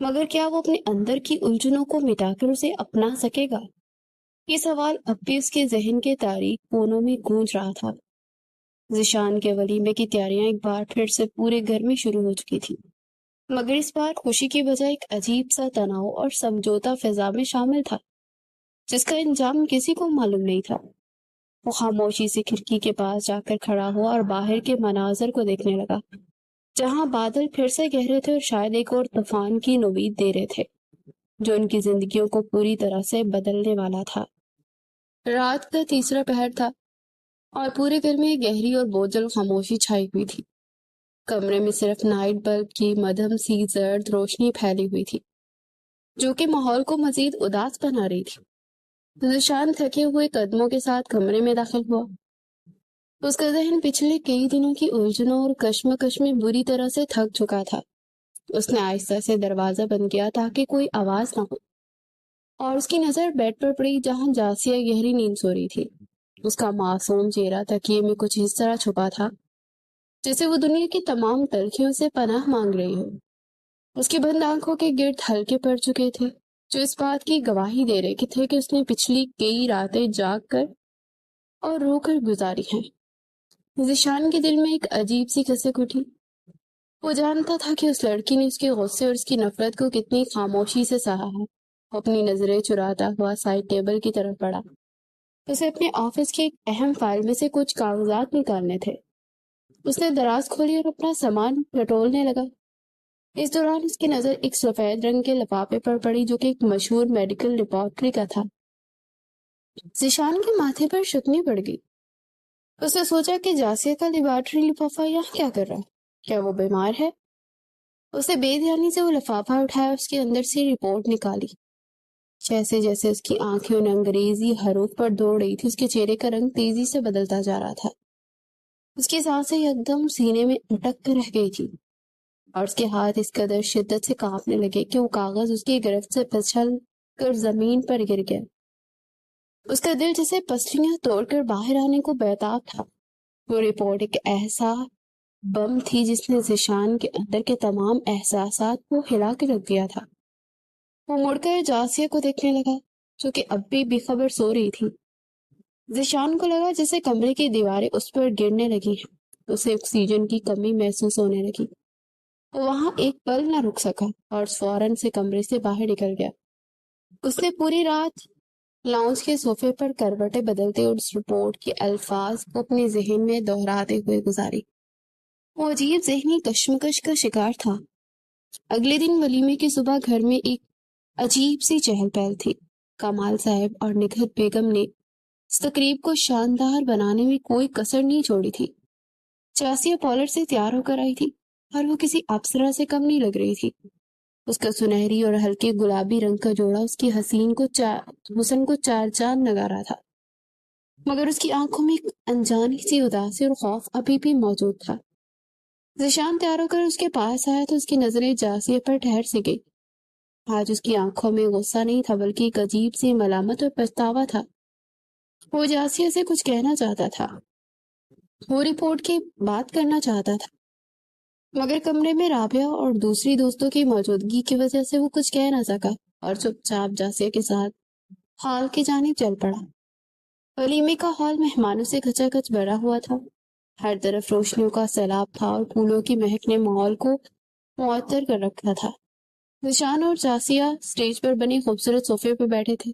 مگر کیا وہ اپنے اندر کی الجھنوں کو مٹا کر اسے اپنا سکے گا؟ یہ سوال اب بھی اس کے ذہن کے تاریک کونوں میں گونج رہا تھا۔ ذیشان کے ولیمے کی تیاریاں ایک بار پھر سے پورے گھر میں شروع ہو چکی تھی، مگر اس بار خوشی کی بجائے ایک عجیب سا تناؤ اور سمجھوتا فضا میں شامل تھا جس کا انجام کسی کو معلوم نہیں تھا۔ وہ خاموشی سے کھڑکی کے پاس جا کر کھڑا ہوا اور باہر کے مناظر کو دیکھنے لگا جہاں بادل پھر سے گہرے تھے اور شاید ایک اور طوفان کی نوید دے رہے تھے جو ان کی زندگیوں کو پوری طرح سے بدلنے والا تھا۔ رات کا تیسرا پہر تھا اور پورے گھر میں گہری اور بوجھل خاموشی چھائی ہوئی تھی۔ کمرے میں صرف نائٹ بلب کی مدھم سی زرد روشنی پھیلی ہوئی تھی جو کہ ماحول کو مزید اداس بنا رہی تھی۔ ذیشان تھکے ہوئے قدموں کے ساتھ کمرے میں داخل ہوا۔ اس کا ذہن پچھلے کئی دنوں کی الجھنوں اور کشمکش میں بری طرح سے تھک چکا تھا۔ اس نے آہستہ سے دروازہ بند کیا تاکہ کوئی آواز نہ ہو، اور اس کی نظر بیڈ پر پڑی جہاں جاسیہ گہری نیند سو رہی تھی۔ اس کا معصوم چہرہ تکیے میں کچھ اس طرح چھپا تھا جیسے وہ دنیا کی تمام تلخیوں سے پناہ مانگ رہی ہو۔ اس کی بند آنکھوں کے گرد ہلکے پڑ چکے تھے جو اس بات کی گواہی دے رہے تھے کہ اس نے پچھلی کئی راتیں جاگ کر اور رو کر گزاری ہیں۔ ذیشان کے دل میں ایک عجیب سی کسک اٹھی۔ وہ جانتا تھا کہ اس لڑکی نے اس کے غصے اور اس کی نفرت کو کتنی خاموشی سے سہا ہے۔ وہ اپنی نظریں چراتا ہوا سائڈ ٹیبل کی طرف بڑھا۔ اسے اپنے آفس کی ایک اہم فائل میں سے کچھ کاغذات نکالنے تھے۔ اس نے دراز کھولی اور اپنا سامان ٹٹولنے لگا۔ اس دوران اس کی نظر ایک سفید رنگ کے لفافے پر پڑی جو کہ ایک مشہور میڈیکل لیبارٹری کا تھا۔ ذیشان کے ماتھے پر شکنی پڑ گئی۔ اس نے سوچا کہ جاسیہ کا لیبارٹری لفافہ یہاں کیا کر رہا ہے؟ کیا وہ بیمار ہے؟ اس نے بے دھیانی سے وہ لفافہ اٹھایا، اس کے اندر سے رپورٹ نکالی۔ جیسے جیسے اس کی آنکھیں ان انگریزی حروف پر دوڑ رہی تھی، اس کے چہرے کا رنگ تیزی سے بدلتا جا رہا تھا۔ اس کی سانسیں یکدم سینے میں اٹک کر رہ گئی تھی اور اس کے ہاتھ اس قدر شدت سے کانپنے لگے کہ وہ کاغذ اس کی گرفت سے پھسل کر زمین پر گر گیا۔ اس کا دل جسے پسلیاں توڑ کر باہر آنے کو بیتاب تھا۔ وہ رپورٹ ایک ایسا بم تھی جس نے ذیشان کے اندر کے تمام احساسات کو ہلا کے رکھ دیا تھا۔ وہ مڑ کر جاسیہ کو دیکھنے لگا جو کہ اب بھی بے خبر سو رہی تھی۔ ذیشان کو لگا جیسے کمرے کی دیواریں اس پر گرنے لگی ہیں۔ اسے آکسیجن کی کمی محسوس ہونے لگی۔ وہ وہاں ایک پل نہ رک سکا اور فوراً سے کمرے سے باہر نکل گیا۔ اس نے پوری رات لاؤنج کے صوفے پر کروٹیں بدلتے اور اس رپورٹ کے الفاظ کو اپنے ذہن میں دہراتے ہوئے گزاری۔ وہ عجیب ذہنی کشمکش کا شکار تھا۔ اگلے دن ولیمے کی صبح گھر میں ایک عجیب سی چہل پہل تھی۔ کمال صاحب اور نکھت بیگم نے اس تقریب کو شاندار بنانے میں کوئی کسر نہیں چھوڑی تھی۔ جاسیہ پالر سے تیار ہو کر آئی تھی اور وہ کسی اپسرا سے کم نہیں لگ رہی تھی۔ اس کا سنہری اور ہلکے گلابی رنگ کا جوڑا اس کی حسن کو چار چاند لگا رہا تھا، مگر اس کی آنکھوں میں ایک انجانی سی اداسی اور خوف ابھی بھی موجود تھا۔ ذیشان تیار ہو کر اس کے پاس آیا تو اس کی نظریں جاسیہ پر ٹھہر سی گئی۔ آج اس کی آنکھوں میں غصہ نہیں تھا بلکہ ایک عجیب سی ملامت اور پچھتاوا تھا۔ وہ جاسیہ سے کچھ کہنا چاہتا تھا، وہ رپورٹ کی بات کرنا چاہتا تھا، مگر کمرے میں رابعہ اور دوسری دوستوں کی موجودگی کی وجہ سے وہ کچھ کہہ نہ سکا اور چپ چاپ جاسیہ کے ساتھ ہال کی جانب چل پڑا۔ ولیمے کا ہال مہمانوں سے کھچا کچ بھرا ہوا تھا۔ ہر طرف روشنیوں کا سیلاب تھا اور پھولوں کی مہک نے ماحول کو معطر کر رکھا تھا۔ ذیشان اور جاسیہ اسٹیج پر بنے خوبصورت صوفے پر بیٹھے تھے۔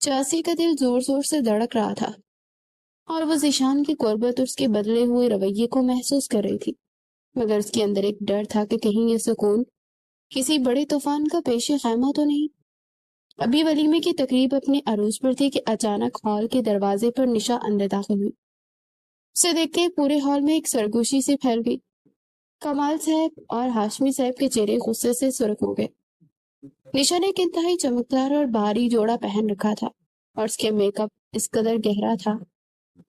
جاسیہ کا دل زور زور سے دھڑک رہا تھا اور وہ ذیشان کی قربت اور اس کے بدلے ہوئے رویے کو محسوس کر رہی تھی، مگر اس کے اندر ایک ڈر تھا کہ کہیں یہ سکون کسی بڑے طوفان کا پیش خیمہ تو نہیں۔ ابھی ولیمے کی تقریب اپنے عروج پر تھی کہ اچانک ہال کے دروازے پر نشا اندر داخل ہوئی۔ اسے دیکھ کے پورے ہال میں ایک سرگوشی سے پھیل گئی۔ کمال صاحب اور ہاشمی صاحب کے چہرے غصے سے سرخ ہو گئے۔ نشا نے ایک انتہائی چمکدار اور بھاری جوڑا پہن رکھا تھا اور اس کے میک اپ اس قدر گہرا تھا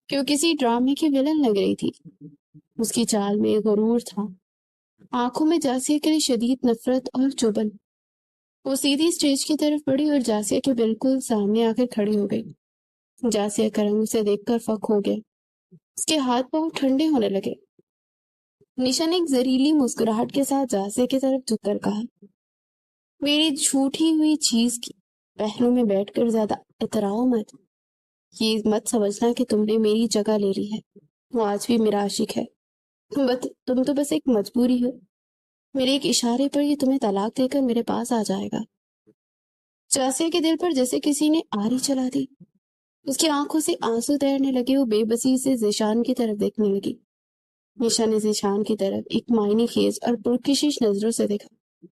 کہ وہ کسی ڈرامے کی ولن لگ رہی تھی۔ اس کی چال میں غرور تھا، آنکھوں میں جاسیہ کے لیے شدید نفرت اور چبھن۔ وہ سیدھی اسٹیج کی طرف بڑھی اور جاسیہ کے بالکل سامنے آ کر کھڑی ہو گئی۔ جاسیہ کا رنگ اسے دیکھ کر فک ہو گیا، اس کے ہاتھ پاؤں ٹھنڈے ہونے لگے۔ نشا نے ایک زہریلی مسکراہٹ کے ساتھ جاسیہ کی طرف جھک کر کہا، میری جھوٹی ہوئی چیز کی پہلو میں بیٹھ کر زیادہ اتراؤ مت۔ یہ مت سمجھنا کہ تم نے میری جگہ لے لی ہے، وہ آج بھی میرا عاشق ہے، تم تو بس ایک مجبوری ہو۔ میرے ایک اشارے پر یہ تمہیں طلاق دے کر میرے پاس آ جائے گا۔ جاسیہ کے دل پر جیسے کسی نے آری چلا دی۔ اس کی آنکھوں سے آنسو تیرنے لگے، وہ بے بسی سے ذیشان کی طرف دیکھنے لگی۔ نشا نے ذیشان کی طرف ایک معنی خیز اور پرکشش نظروں سے دیکھا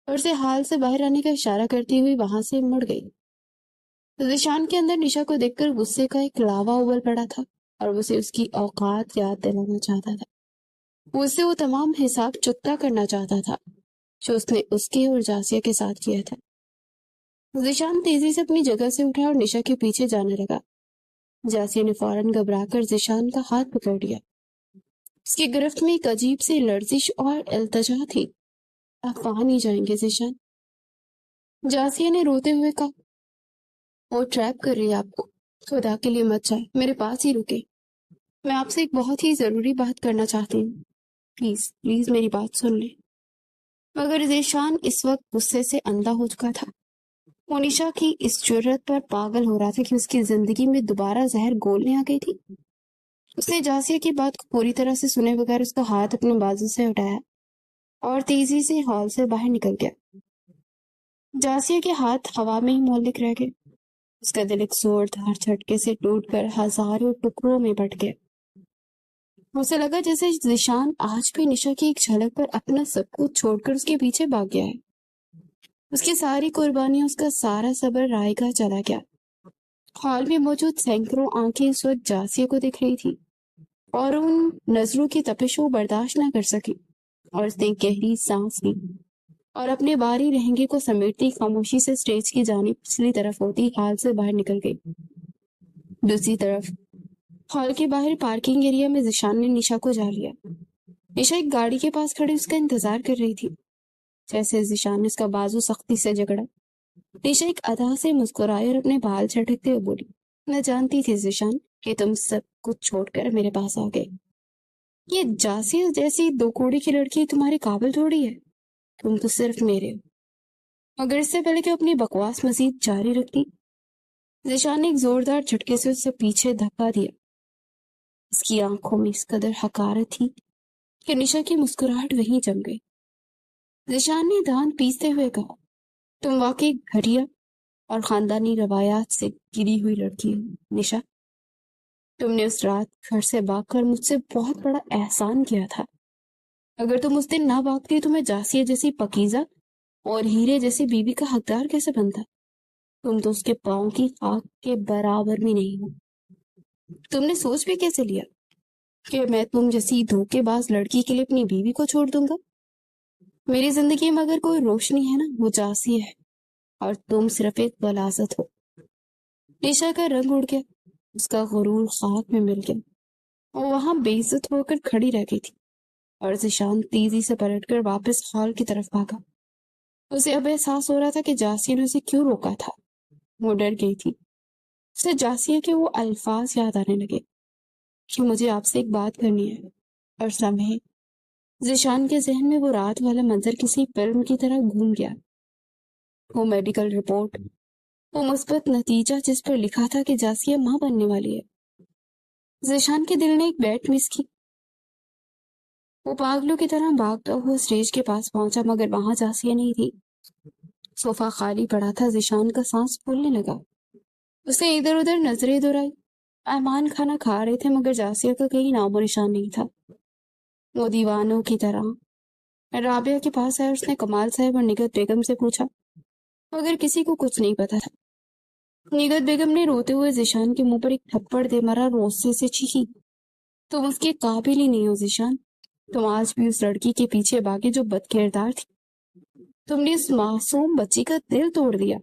اور اسے حال سے باہر آنے کا اشارہ کرتی ہوئی وہاں سے مڑ گئی۔ ذیشان کے اندر نشا کو دیکھ کر غصے کا ایک لاوا ابل پڑا تھا اور اسے اس کی اوقات یاد دلانا چاہتا تھا۔ وہ اسے وہ تمام حساب چکتا کرنا چاہتا تھا جو اس نے اس کے اور جاسیہ کے ساتھ کیا تھا۔ ذیشان تیزی سے اپنی جگہ سے اٹھا اور نشا کے پیچھے جانے لگا۔ جاسیہ نے فوراً گھبرا کر ذیشان کا ہاتھ پکڑ لیا۔ اس کی گرفت میں ایک عجیب سی لرزش اور التجا تھی۔ آپ وہاں نہیں جائیں گے ذیشان، جاسیہ نے روتے ہوئے کہا، وہ ٹریپ کر رہی ہے آپ کو، خدا کے لیے مت جائے، میرے پاس ہی رکے، میں آپ سے ایک بہت ہی ضروری بات کرنا چاہتی ہوں، پلیز پلیز میری بات سن لیں۔ مگر ذیشان اس وقت غصے سے اندھا ہو چکا تھا۔ وہ نشا کی اس جرأت پر پاگل ہو رہا تھا کہ اس کی زندگی میں دوبارہ زہر گھولنے آ گئی تھی۔ اس نے جاسیہ کی بات کو پوری طرح سے سنے بغیر اس کا ہاتھ اپنے بازو سے اٹھایا اور تیزی سے ہال سے باہر نکل گیا۔ جاسیہ کے ہاتھ ہوا میں ہی معلق رہ گئے۔ اس کا دل ایک زوردار جھٹکے سے ٹوٹ کر ہزاروں ٹکڑوں میں بٹ گیا۔ اسے لگا جیسے ذیشان آج بھی نشا کی ایک جھلک پر اپنا سب کچھ چھوڑ کر اس کے پیچھے بھاگ گیا ہے۔ اس کی ساری قربانیاں، اس کا سارا صبر رائے گاہ چلا گیا۔ ہال میں موجود سینکڑوں آنکھیں اس وقت جاسیہ کو دیکھ رہی تھی اور ان نظروں کی تپش کو برداشت نہ کر سکی اور اس نے گہری سانس لی اور اپنے باری لہنگے کو سمیٹتی خاموشی سے اسٹیج کی جانب پچھلی طرف ہوتی ہال سے باہر نکل گئی۔ دوسری طرف ہال کے باہر پارکنگ ایریا میں ذیشان نے نشا کو جا لیا۔ نشا ایک گاڑی کے پاس کھڑی اس کا انتظار کر رہی تھی۔ جیسے ذیشان نے اس کا بازو سختی سے جکڑا، نشا ایک ادا سے مسکرائی اور اپنے بال جھٹکتے ہوئے بولی، میں جانتی تھی ذیشان کہ تم سب کچھ چھوڑ کر میرے پاس آ گئے۔ یہ جاسیہ جیسی دو کوڑی کی لڑکی تمہارے قابل تھوڑی ہے، تم تو صرف میرے ہو۔ مگر اس سے پہلے کہ اپنی بکواس مزید جاری رکھتی، ذیشان نے ایک زوردار جھٹکے سے اسے پیچھے دھکا دیا۔ اس کی آنکھوں میں اس قدر حقارت تھی کہ نشا کی مسکراہٹ وہیں جم گئی۔ ذیشان نے دانت پیستے ہوئے کہا، تم واقعی گھٹیا اور خاندانی روایات سے گری ہوئی لڑکی ہو نشا۔ تم نے اس رات گھر سے بھاگ کر مجھ سے بہت بڑا احسان کیا تھا۔ اگر تم اس دن نہ بھاگتی تو میں جاسیہ جیسی پکیزہ اور ہیرے جیسی بیوی کا حقدار کیسے بنتا؟ تم تو اس کے پاؤں کی خاک کے برابر بھی نہیں ہو۔ تم نے سوچ بھی کیسے لیا کہ میں تم جیسی دھوکے باز لڑکی کے لیے اپنی بیوی کو چھوڑ دوں گا؟ میری زندگی میں اگر کوئی روشنی ہے نا، وہ جاسیہ ہے، اور تم صرف ایک غلاظت ہو۔ نشا کا رنگ اڑ گیا، اس کا غرور خاک میں مل گیا، وہ وہاں بے عزت ہو کر کھڑی رہ گئی تھی، اور ذیشان تیزی سے پلٹ کر واپس ہال کی طرف بھاگا۔ اسے اب احساس ہو رہا تھا کہ جاسیہ نے اسے کیوں روکا تھا۔ وہ ڈر گئی تھی، اسے جاسیہ کے وہ الفاظ یاد آنے لگے کہ مجھے آپ سے ایک بات کرنی ہے، اور سمجھے ذیشان کے ذہن میں وہ رات والا منظر کسی فلم کی طرح گھوم گیا۔ وہ میڈیکل رپورٹ، وہ مثبت نتیجہ جس پر لکھا تھا کہ جاسیہ ماں بننے والی ہے۔ ذیشان کے دل نے ایک بیٹ مس کی۔ وہ پاگلوں کی طرح بھاگتا ہوا اسٹیج کے پاس پہنچا، مگر وہاں جاسیہ نہیں تھی۔ صوفہ خالی پڑا تھا۔ ذیشان کا سانس پھولنے لگا۔ اس نے ادھر ادھر نظریں دوڑائی۔ مہمان کھانا کھا رہے تھے، مگر جاسیہ کا کہیں نام و نشان نہیں تھا۔ وہ دیوانوں کی طرح رابعہ کے پاس آیا۔ اس نے کمال صاحب اور نگہت بیگم سے پوچھا، مگر کسی کو کچھ نہیں پتا تھا۔ نگہت بیگم نے روتے ہوئے ذیشان کے منہ پر ایک تھپڑ دے مارا، غصے سے چیخی، تم اس کے قابل ہی نہیں ہو ذیشان۔ تم آج بھی اس لڑکی کے پیچھے بھاگے جو بد کردار تھی۔ تم نے اس معصوم بچی کا دل توڑ دیا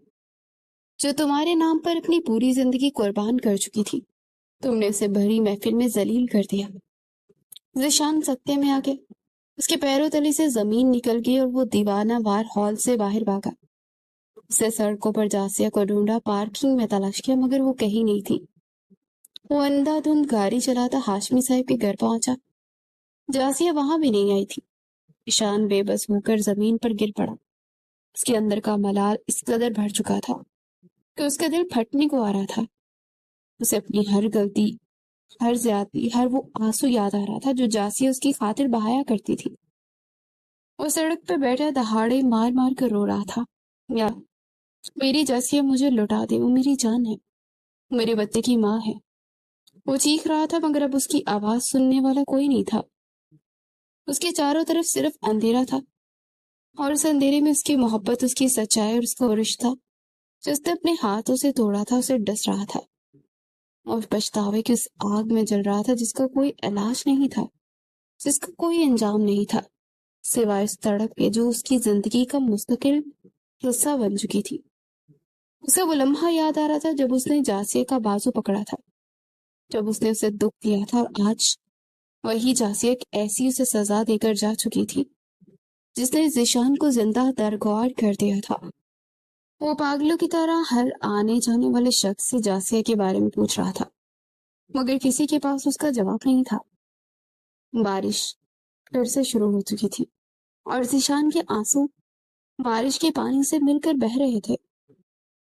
جو تمہارے نام پر اپنی پوری زندگی قربان کر چکی تھی۔ تم نے اسے بھری محفل میں ذلیل کر دیا۔ ذیشان سکتے میں آ گیا۔ اس کے پیروں تلے سے زمین نکل گئی اور وہ دیوانہ وار ہال سے باہر بھاگا۔ اسے سڑکوں پر جاسیہ کو ڈھونڈا، پارکنگ میں تلاش کیا، مگر وہ کہیں نہیں تھی۔ وہ اندھا دھند گاڑی چلاتا ہاشمی صاحب کے گھر پہنچا۔ جاسیہ وہاں بھی نہیں آئی تھی۔ ذیشان بے بس ہو کر زمین پر گر پڑا۔ اس کے اندر کا ملال اس قدر بھر چکا تھا کہ اس کا دل پھٹنے کو آ رہا تھا۔ اسے اپنی ہر غلطی، ہر زیادتی، ہر وہ آنسو یاد آ رہا تھا جو جاسیہ اس کی خاطر بہایا کرتی تھی۔ وہ سڑک پہ بیٹھا دہاڑے مار مار کر رو رہا تھا، یا میری جاسیہ مجھے لوٹا دے، وہ میری جان ہے، میرے بچے کی ماں ہے۔ وہ چیخ رہا تھا، مگر اب اس کی آواز سننے والا کوئی نہیں تھا۔ اس کے چاروں طرف صرف اندھیرا تھا، اور اس اندھیرے میں اس کی محبت، اس کی سچائی اور اس کا وہ رشتہ جو اس نے اپنے ہاتھوں سے توڑا تھا، اسے ڈس رہا تھا، اور پچھتاوے کی اس آگ میں جل رہا تھا جس کا کوئی علاج نہیں تھا، جس کا کوئی انجام نہیں تھا، سوائے اس تڑپ کے جو اس کی زندگی کا مستقل حصہ بن چکی تھی۔ اسے وہ لمحہ یاد آ رہا تھا جب اس نے جاسیہ کا بازو پکڑا تھا، جب اس نے اسے دکھ دیا تھا، اور آج وہی جاسیہ ایک ایسی اسے سزا دے کر جا چکی تھی جس نے ذیشان کو زندہ درگور کر دیا تھا۔ وہ پاگلوں کی طرح ہر آنے جانے والے شخص سے جاسیہ کے بارے میں پوچھ رہا تھا، مگر کسی کے پاس اس کا جواب نہیں تھا۔ بارش پھر سے شروع ہو چکی تھی، اور ذیشان کے آنسو بارش کے پانی سے مل کر بہہ رہے تھے،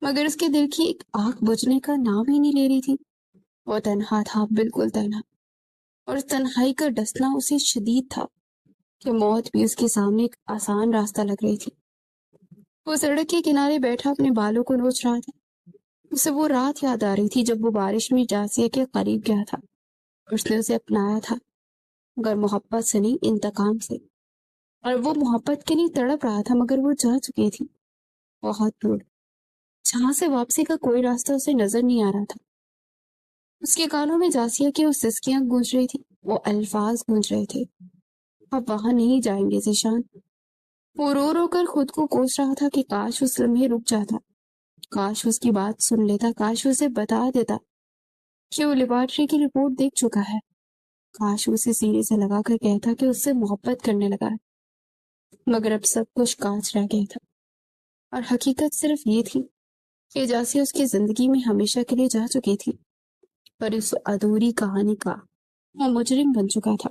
مگر اس کے دل کی ایک آگ بجھنے کا نام ہی نہیں لے رہی تھی۔ وہ تنہا تھا، بالکل تنہا، اور اس تنہائی کا ڈسنا اسے شدید تھا کہ موت بھی اس کے سامنے ایک آسان راستہ لگ رہی تھی۔ وہ سڑک کے کنارے بیٹھا اپنے بالوں کو نوچ رہا تھا۔ اسے وہ رات یاد آ رہی تھی جب وہ بارش میں جاسیہ کے قریب گیا تھا، اس نے اسے اپنایا تھا، مگر محبت سے نہیں، انتقام سے، اور وہ محبت کے لیے تڑپ رہا تھا، مگر وہ جا چکی تھی بہت دور، جہاں سے واپسی کا کوئی راستہ اسے نظر نہیں آ رہا تھا۔ اس کے کانوں میں جاسیہ کی وہ سسکیاں گونج رہی تھی، وہ الفاظ گونج رہے تھے، اب وہاں نہیں جائیں گے ذیشان۔ وہ رو رو کر خود کو کوس رہا تھا کہ کاش اس لمحے رک جاتا، کاش اس کی بات سن لیتا، کاش اسے بتا دیتا کہ وہ لیبارٹری کی رپورٹ دیکھ چکا ہے، کاش اسے سینے سے لگا کر کہتا کہ اس سے محبت کرنے لگا ہے، مگر اب سب کچھ کانچ رہ گیا تھا، اور حقیقت صرف یہ تھی کہ جاسیہ اس کی زندگی میں ہمیشہ کے لیے جا چکی تھی، پر اس ادھوری کہانی کا وہ مجرم بن چکا تھا۔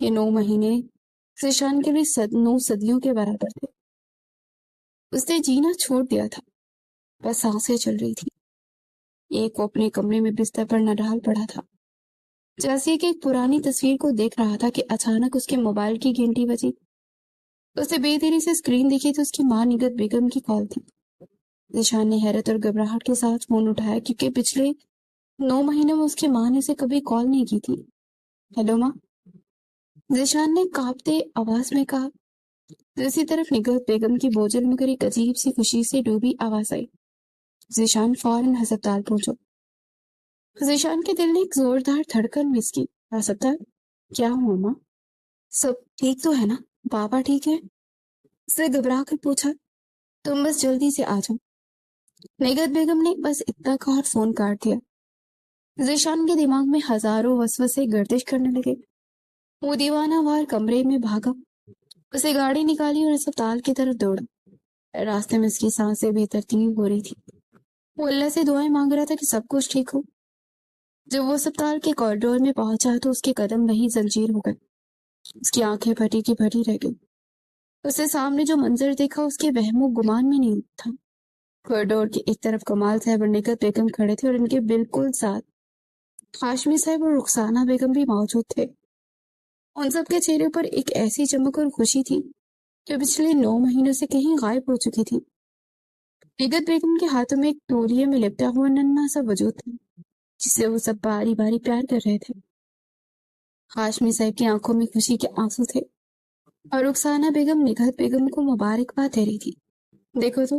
یہ 9 مہینے ذیشان کے لیے 9 صدیوں کے برابر تھے۔ اس نے جینا چھوڑ دیا تھا، بس سانسیں چل رہی تھی۔ ایک وہ اپنے کمرے میں بستر پر نڈال پڑا تھا، جیسے کہ ایک پرانی تصویر کو دیکھ رہا تھا کہ اچانک اس کے موبائل کی گھنٹی بجی۔ اس نے بے دھیرے سے اسکرین دیکھی تو اس کی ماں نگہت بیگم کی کال تھی۔ ذیشان نے حیرت اور گھبراہٹ کے ساتھ فون اٹھایا، کیونکہ پچھلے 9 مہینوں میں اس کی ماں نے اسے کبھی کال نہیں کی تھی۔ ہیلو ماں، ذیشان نے کانپتے آواز میں کہا۔ دوسری طرف نگہت بیگم کی بوجھل مگر ایک عجیب سی خوشی سے ڈوبی آواز آئی۔ ذیشان فوراً ہسپتال پہنچو۔ ذیشان کے دل نے ایک زوردار دھڑکن مس کی۔ ہسپتال؟ کیا ہوا ماں؟ سب ٹھیک تو ہے نا؟ پاپا ٹھیک ہے؟ اس نے گھبرا کر پوچھا۔ تم بس جلدی سے آ جاؤ۔ نگہت بیگم نے بس اتنا کہا اور فون کاٹ دیا۔ ذیشان کے دماغ میں ہزاروں وسوسے گردش کرنے لگے۔ وہ دیوانہ وار کمرے میں بھاگا، اسے گاڑی نکالی اور اسپتال کی طرف دوڑا۔ راستے میں اس کی سانسیں بے ترتیب ہو رہی تھی۔ وہ اللہ سے دعائیں مانگ رہا تھا کہ سب کچھ ٹھیک ہو۔ جب وہ اسپتال کے کوریڈور میں پہنچا تو اس کے قدم وہیں زنجیر ہو گئے۔ اس کی آنکھیں پھٹی کی پھٹی رہ گئی۔ اس نے سامنے جو منظر دیکھا اس کے وہم و گمان میں نہیں تھا۔ کوریڈور کی ایک طرف کمال صاحب اور نگہت بیگم کھڑے تھے اور ان کے بالکل ساتھ ہاشمی صاحب اور رخسانہ بیگم بھی موجود تھے۔ ان سب کے چہرے پر ایک ایسی چمک اور خوشی تھی جو پچھلے 9 مہینوں سے کہیں غائب ہو چکی تھی۔ نگہت بیگم کے ہاتھوں میں ایک تولیے میں لپٹا ہوا ننھا سا وجود تھا جسے وہ سب باری باری پیار کر رہے تھے۔ ہاشمی صاحب کی آنکھوں میں خوشی کے آنسو تھے اور رخسانہ بیگم نگہت بیگم کو مبارکباد دے رہی تھی۔ دیکھو تو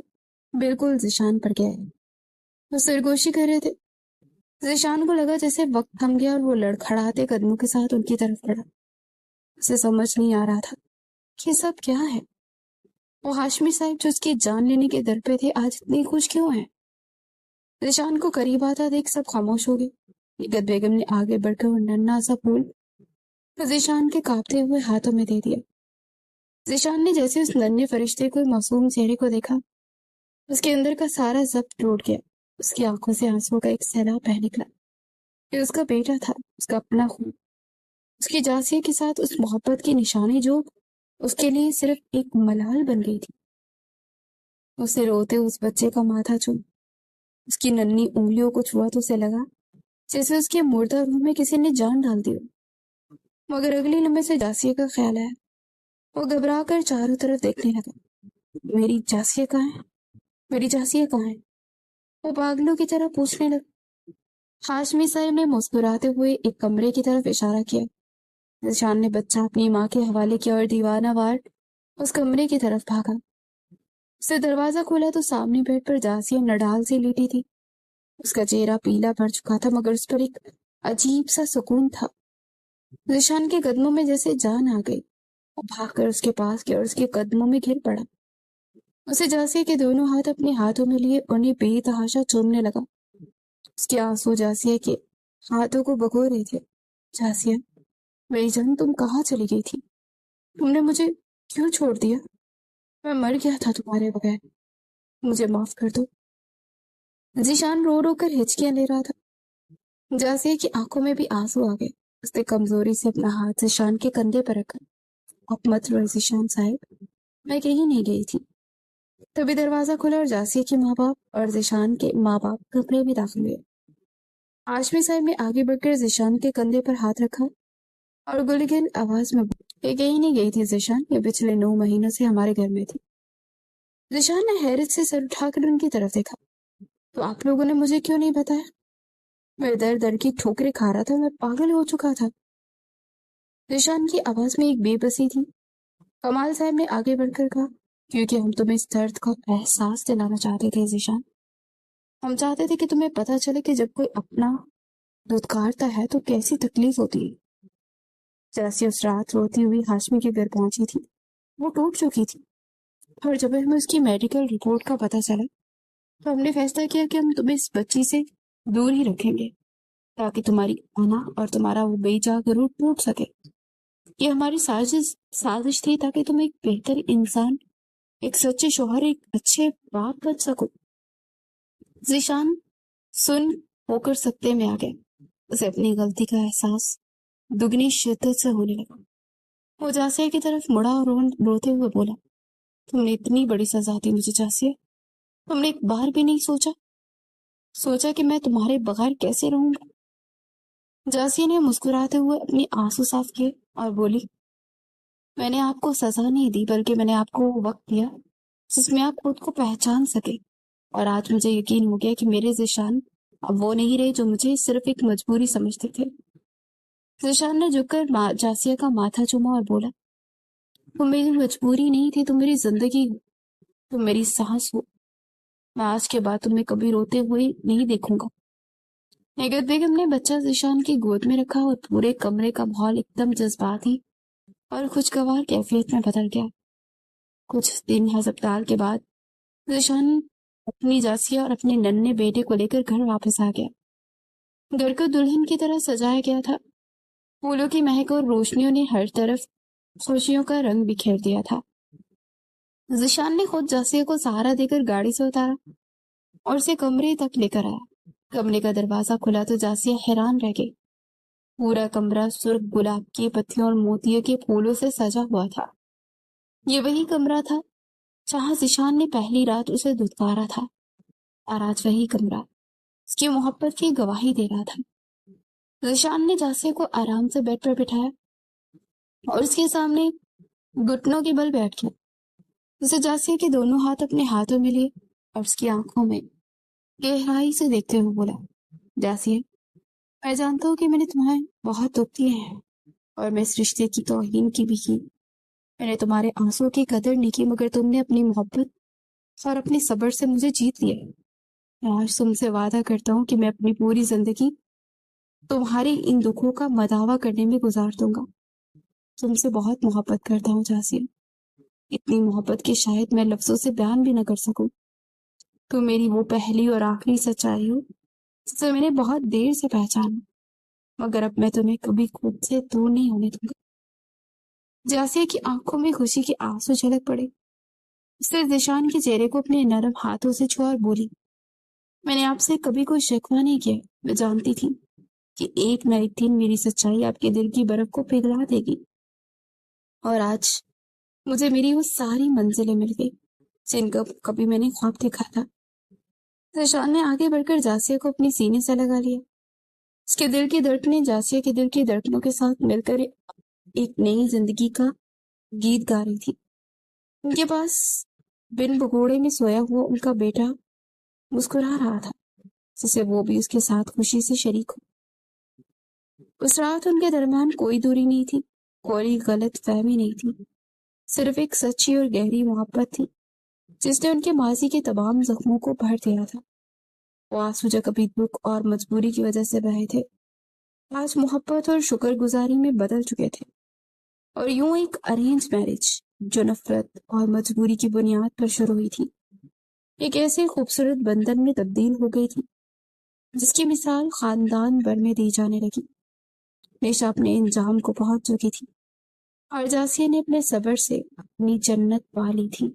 بالکل ذیشان پر گیا ہے، وہ سرگوشی کر رہے تھے۔ ذیشان کو لگا جیسے وقت تھم گیا اور وہ لڑکھڑاتے قدموں کے ساتھ ان کی طرف بڑھا۔ اسے سمجھ نہیں آ رہا تھا کہ سب کیا ہے۔ وہ ہاشمی صاحب جو اس کی جان لینے کے در پہ تھے آج اتنے خوش کیوں ہیں؟ ذیشان کو قریب آتا دیکھ سب خاموش ہو گئے۔ نگہت بیگم نے آگے بڑھ کر وہ ننھا سا پھول ذیشان کے کانپتے ہوئے ہاتھوں میں دے دیا۔ ذیشان نے جیسے اس ننھے فرشتے کو معصوم چہرے کو دیکھا، اس کے اندر کا سارا ضبط ٹوٹ گیا۔ اس کی آنکھوں سے آنسوں کا ایک سیلاب بہہ نکلا۔ یہ اس کا بیٹا تھا، اس کا اپنا خون، اس کی جاسیہ کے ساتھ اس محبت کی نشانی جو اس کے لیے صرف ایک ملال بن گئی تھی۔ اسے روتے اس بچے کا ماتھا چوم، اس کی ننھی انگلیوں کو چھوا تو اسے لگا جیسے اس کے مردہ روح میں کسی نے جان ڈال دی ہو۔ مگر اگلی لمحے سے جاسیہ کا خیال آیا۔ وہ گھبرا کر چاروں طرف دیکھنے لگا۔ میری جاسیہ کہاں ہے؟ میری جاسیہ کہاں ہے؟ وہ پاگلوں کی طرح پوچھنے لگا۔ ہاشمی صاحب نے مسکراتے ہوئے ایک کمرے کی طرف اشارہ کیا۔ ذیشان نے بچہ اپنی ماں کے حوالے کیا اور دیوانہ وار اس کمرے کی طرف بھاگا۔ اس نے دروازہ کھولا تو سامنے بیڈ پر جاسیہ نڈال سے لیٹی تھی۔ اس کا چہرہ پیلا پڑ چکا تھا مگر اس پر ایک عجیب سا سکون تھا۔ ذیشان کے قدموں میں جیسے جان آ گئی۔ وہ بھاگ کر اس کے پاس گیا اور اس کے قدموں میں گر پڑا۔ اسے جاسیہ کے دونوں ہاتھ اپنے ہاتھوں میں لیے انہیں بے تحاشا چومنے لگا۔ اس کے آنسو جاسیہ کے ہاتھوں کو بھگو رہے تھے۔ جاسیہ، میری جان، تم کہاں چلی گئی تھی؟ تم نے مجھے کیوں چھوڑ دیا؟ میں مر گیا تھا تمہارے بغیر، مجھے معاف کر دو۔ ذیشان رو رو کر ہچکیاں لے رہا تھا۔ جاسیہ کی آنکھوں میں بھی آنسو آ گئے۔ اس نے کمزوری سے اپنا ہاتھ ذیشان کے کندھے پر رکھا۔ اب مت رو ذیشان صاحب، میں کہیں نہیں گئی تھی۔ تبھی دروازہ کھلا اور جاسیہ کے ماں باپ اور ذیشان کے ماں باپ کمرے میں داخل ہوئے۔ ہاشمی صاحب نے آگے بڑھ کر ذیشان کے کندھے پر ہاتھ رکھا اور گلگن آواز میں یہ کہیں نہیں گئی تھی ذیشان، یہ پچھلے 9 مہینوں سے ہمارے گھر میں تھی۔ ذیشان نے حیرت سے سر اٹھا کر ان کی طرف دیکھا۔ تو آپ لوگوں نے مجھے کیوں نہیں بتایا؟ میں در در کی ٹھوکریں کھا رہا تھا، میں پاگل ہو چکا تھا۔ ذیشان کی آواز میں ایک بے بسی تھی۔ کمال صاحب نے آگے بڑھ کر کہا، کیونکہ ہم تمہیں اس درد کا احساس دلانا چاہتے تھے ذیشان۔ ہم چاہتے تھے کہ تمہیں پتہ چلے کہ جب کوئی اپنا دھتکارتا ہے تو کیسی تکلیف ہوتی ہے۔ جاسیہ اس رات روتی ہوئی ہاشمی کے گھر پہنچی تھی۔ وہ ٹوٹ چکی تھی اور جب ہمیں اس کی میڈیکل رپورٹ کا پتہ چلا تو ہم نے فیصلہ کیا کہ ہم تمہیں اس بچی سے دور ہی رکھیں گے تاکہ تمہاری انا اور تمہارا وہ بے جا غرور ٹوٹ سکے۔ یہ ہماری سازش تھی تاکہ تم ایک بہتر انسان، ایک سچے شوہر، ایک اچھے باپ بن سکو۔ ذیشان سن ہو کر سکتے میں آ گیا۔ اسے اپنی غلطی کا احساس دگنی شدت سے ہونے لگا۔ وہ جاسیہ کی طرف مڑا اور روتے ہوئے بولا، تم نے اتنی بڑی سزا دی مجھے جاسیہ، تم نے ایک بار بھی نہیں سوچا کہ میں تمہارے بغیر کیسے رہوں گا؟ جاسیہ نے مسکراتے ہوئے اپنی آنسو صاف کیے اور بولی، میں نے آپ کو سزا نہیں دی بلکہ میں نے آپ کو وقت دیا جس میں آپ خود کو پہچان سکے، اور آج مجھے یقین ہو گیا کہ میرے ذیشان اب وہ نہیں رہے جو مجھے صرف ایک مجبوری سمجھتے تھے۔ ذیشان نے جھک کر جاسیہ کا ماتھا چوما اور بولا، تم میری مجبوری نہیں تھی، تم میری زندگی ہو، تم میری سانس ہو، میں آج کے بعد تمہیں کبھی روتے ہوئے نہیں دیکھوں گا۔ نگہت بیگم نے بچہ ذیشان کی گود میں رکھا اور پورے کمرے کا ماحول ایک دم جذباتی اور خوشگوار کیفیت میں بدل گیا۔ کچھ دن ہسپتال کے بعد ذیشان اپنی جاسیہ اور اپنے ننھے بیٹے کو لے کر گھر واپس آ گیا۔ گھر کو دلہن کی طرح سجایا گیا تھا، پھولوں کی مہک اور روشنیوں نے ہر طرف خوشیوں کا رنگ بکھیر دیا تھا۔ ذیشان نے خود جاسیہ کو سہارا دے کر گاڑی سے اتارا اور اسے کمرے تک لے کر آیا۔ کمرے کا دروازہ کھلا تو جاسیہ حیران رہ گئی۔ پورا کمرہ سرخ گلاب کی پتیوں اور موتیوں کے پھولوں سے سجا ہوا تھا۔ یہ وہی کمرہ تھا جہاں ذیشان نے پہلی رات اسے دھتکارا تھا، اور آج وہی کمرہ اس کی محبت کی گواہی دے رہا تھا۔ ذیشان نے جاسیہ کو آرام سے بیڈ پر بٹھایا اور اس کے سامنے گھٹنوں کے بل بیٹھ گیا۔ اسے جاسیہ کے دونوں ہاتھ اپنے ہاتھوں میں لیے اور اس کی آنکھوں میں گہرائی سے دیکھتے ہوئے بولا، جاسیہ، میں جانتا ہوں کہ میں نے تمہیں بہت دکھ دیے ہیں اور میں اس رشتے کی توہین کی بھی کی، میں نے تمہارے آنسوں کی قدر نہیں کی، مگر تم نے اپنی محبت اور اپنے صبر سے مجھے جیت لیا۔ میں آج تم سے وعدہ کرتا ہوں کہ میں اپنی پوری زندگی تمہارے ان دکھوں کا مداوع کرنے میں گزار دوں گا۔ تم سے بہت محبت کرتا ہوں جاسیہ، اتنی محبت کہ شاید میں لفظوں سے بیان بھی نہ کر سکوں۔ تم میری وہ پہلی اور آخری سچائی ہو جسے میں نے بہت دیر سے پہچانا، مگر اب میں تمہیں کبھی خود سے دور نہیں ہونے دوں گا۔ جاسیہ کی آنکھوں میں خوشی کے آنسو چھلک پڑے۔ اس نے ذیشان کے چہرے کو اپنے نرم ہاتھوں سے چھوا اور بولی، میں نے آپ سے کبھی کوئی شکوہ نہیں کیا، میں جانتی تھی کہ ایک نہ ایک دن میری سچائی آپ کے دل کی برف کو پگھلا دے گی، اور آج مجھے میری وہ ساری منزلیں مل گئی جن کا کبھی میں نے خواب دیکھا تھا۔ ذیشان نے آگے بڑھ کر جاسیہ کو اپنی سینے سے لگا لیا۔ اس کے دل کی دھڑکنیں جاسیہ کے دل کی دھڑکنوں کے ساتھ مل کر ایک نئی زندگی کا گیت گا رہی تھی۔ ان کے پاس بن بگوڑے میں سویا ہوا ان کا بیٹا مسکرا رہا تھا، جسے وہ بھی اس کے ساتھ خوشی سے شریک ہو۔ اس رات ان کے درمیان کوئی دوری نہیں تھی، کوئی غلط فہمی نہیں تھی، صرف ایک سچی اور گہری محبت تھی جس نے ان کے ماضی کے تمام زخموں کو بھر دیا تھا۔ وہ آنسو جو کبھی دکھ اور مجبوری کی وجہ سے بہے تھے، آج محبت اور شکر گزاری میں بدل چکے تھے، اور یوں ایک ارینج میرج جو نفرت اور مجبوری کی بنیاد پر شروع ہوئی تھی، ایک ایسے خوبصورت بندھن میں تبدیل ہو گئی تھی جس کی مثال خاندان بھر میں دی جانے لگی۔ نیشا اپنے انجام کو پہنچ چکی تھی اور جاسیہ نے اپنے صبر سے اپنی جنت پا لی تھی۔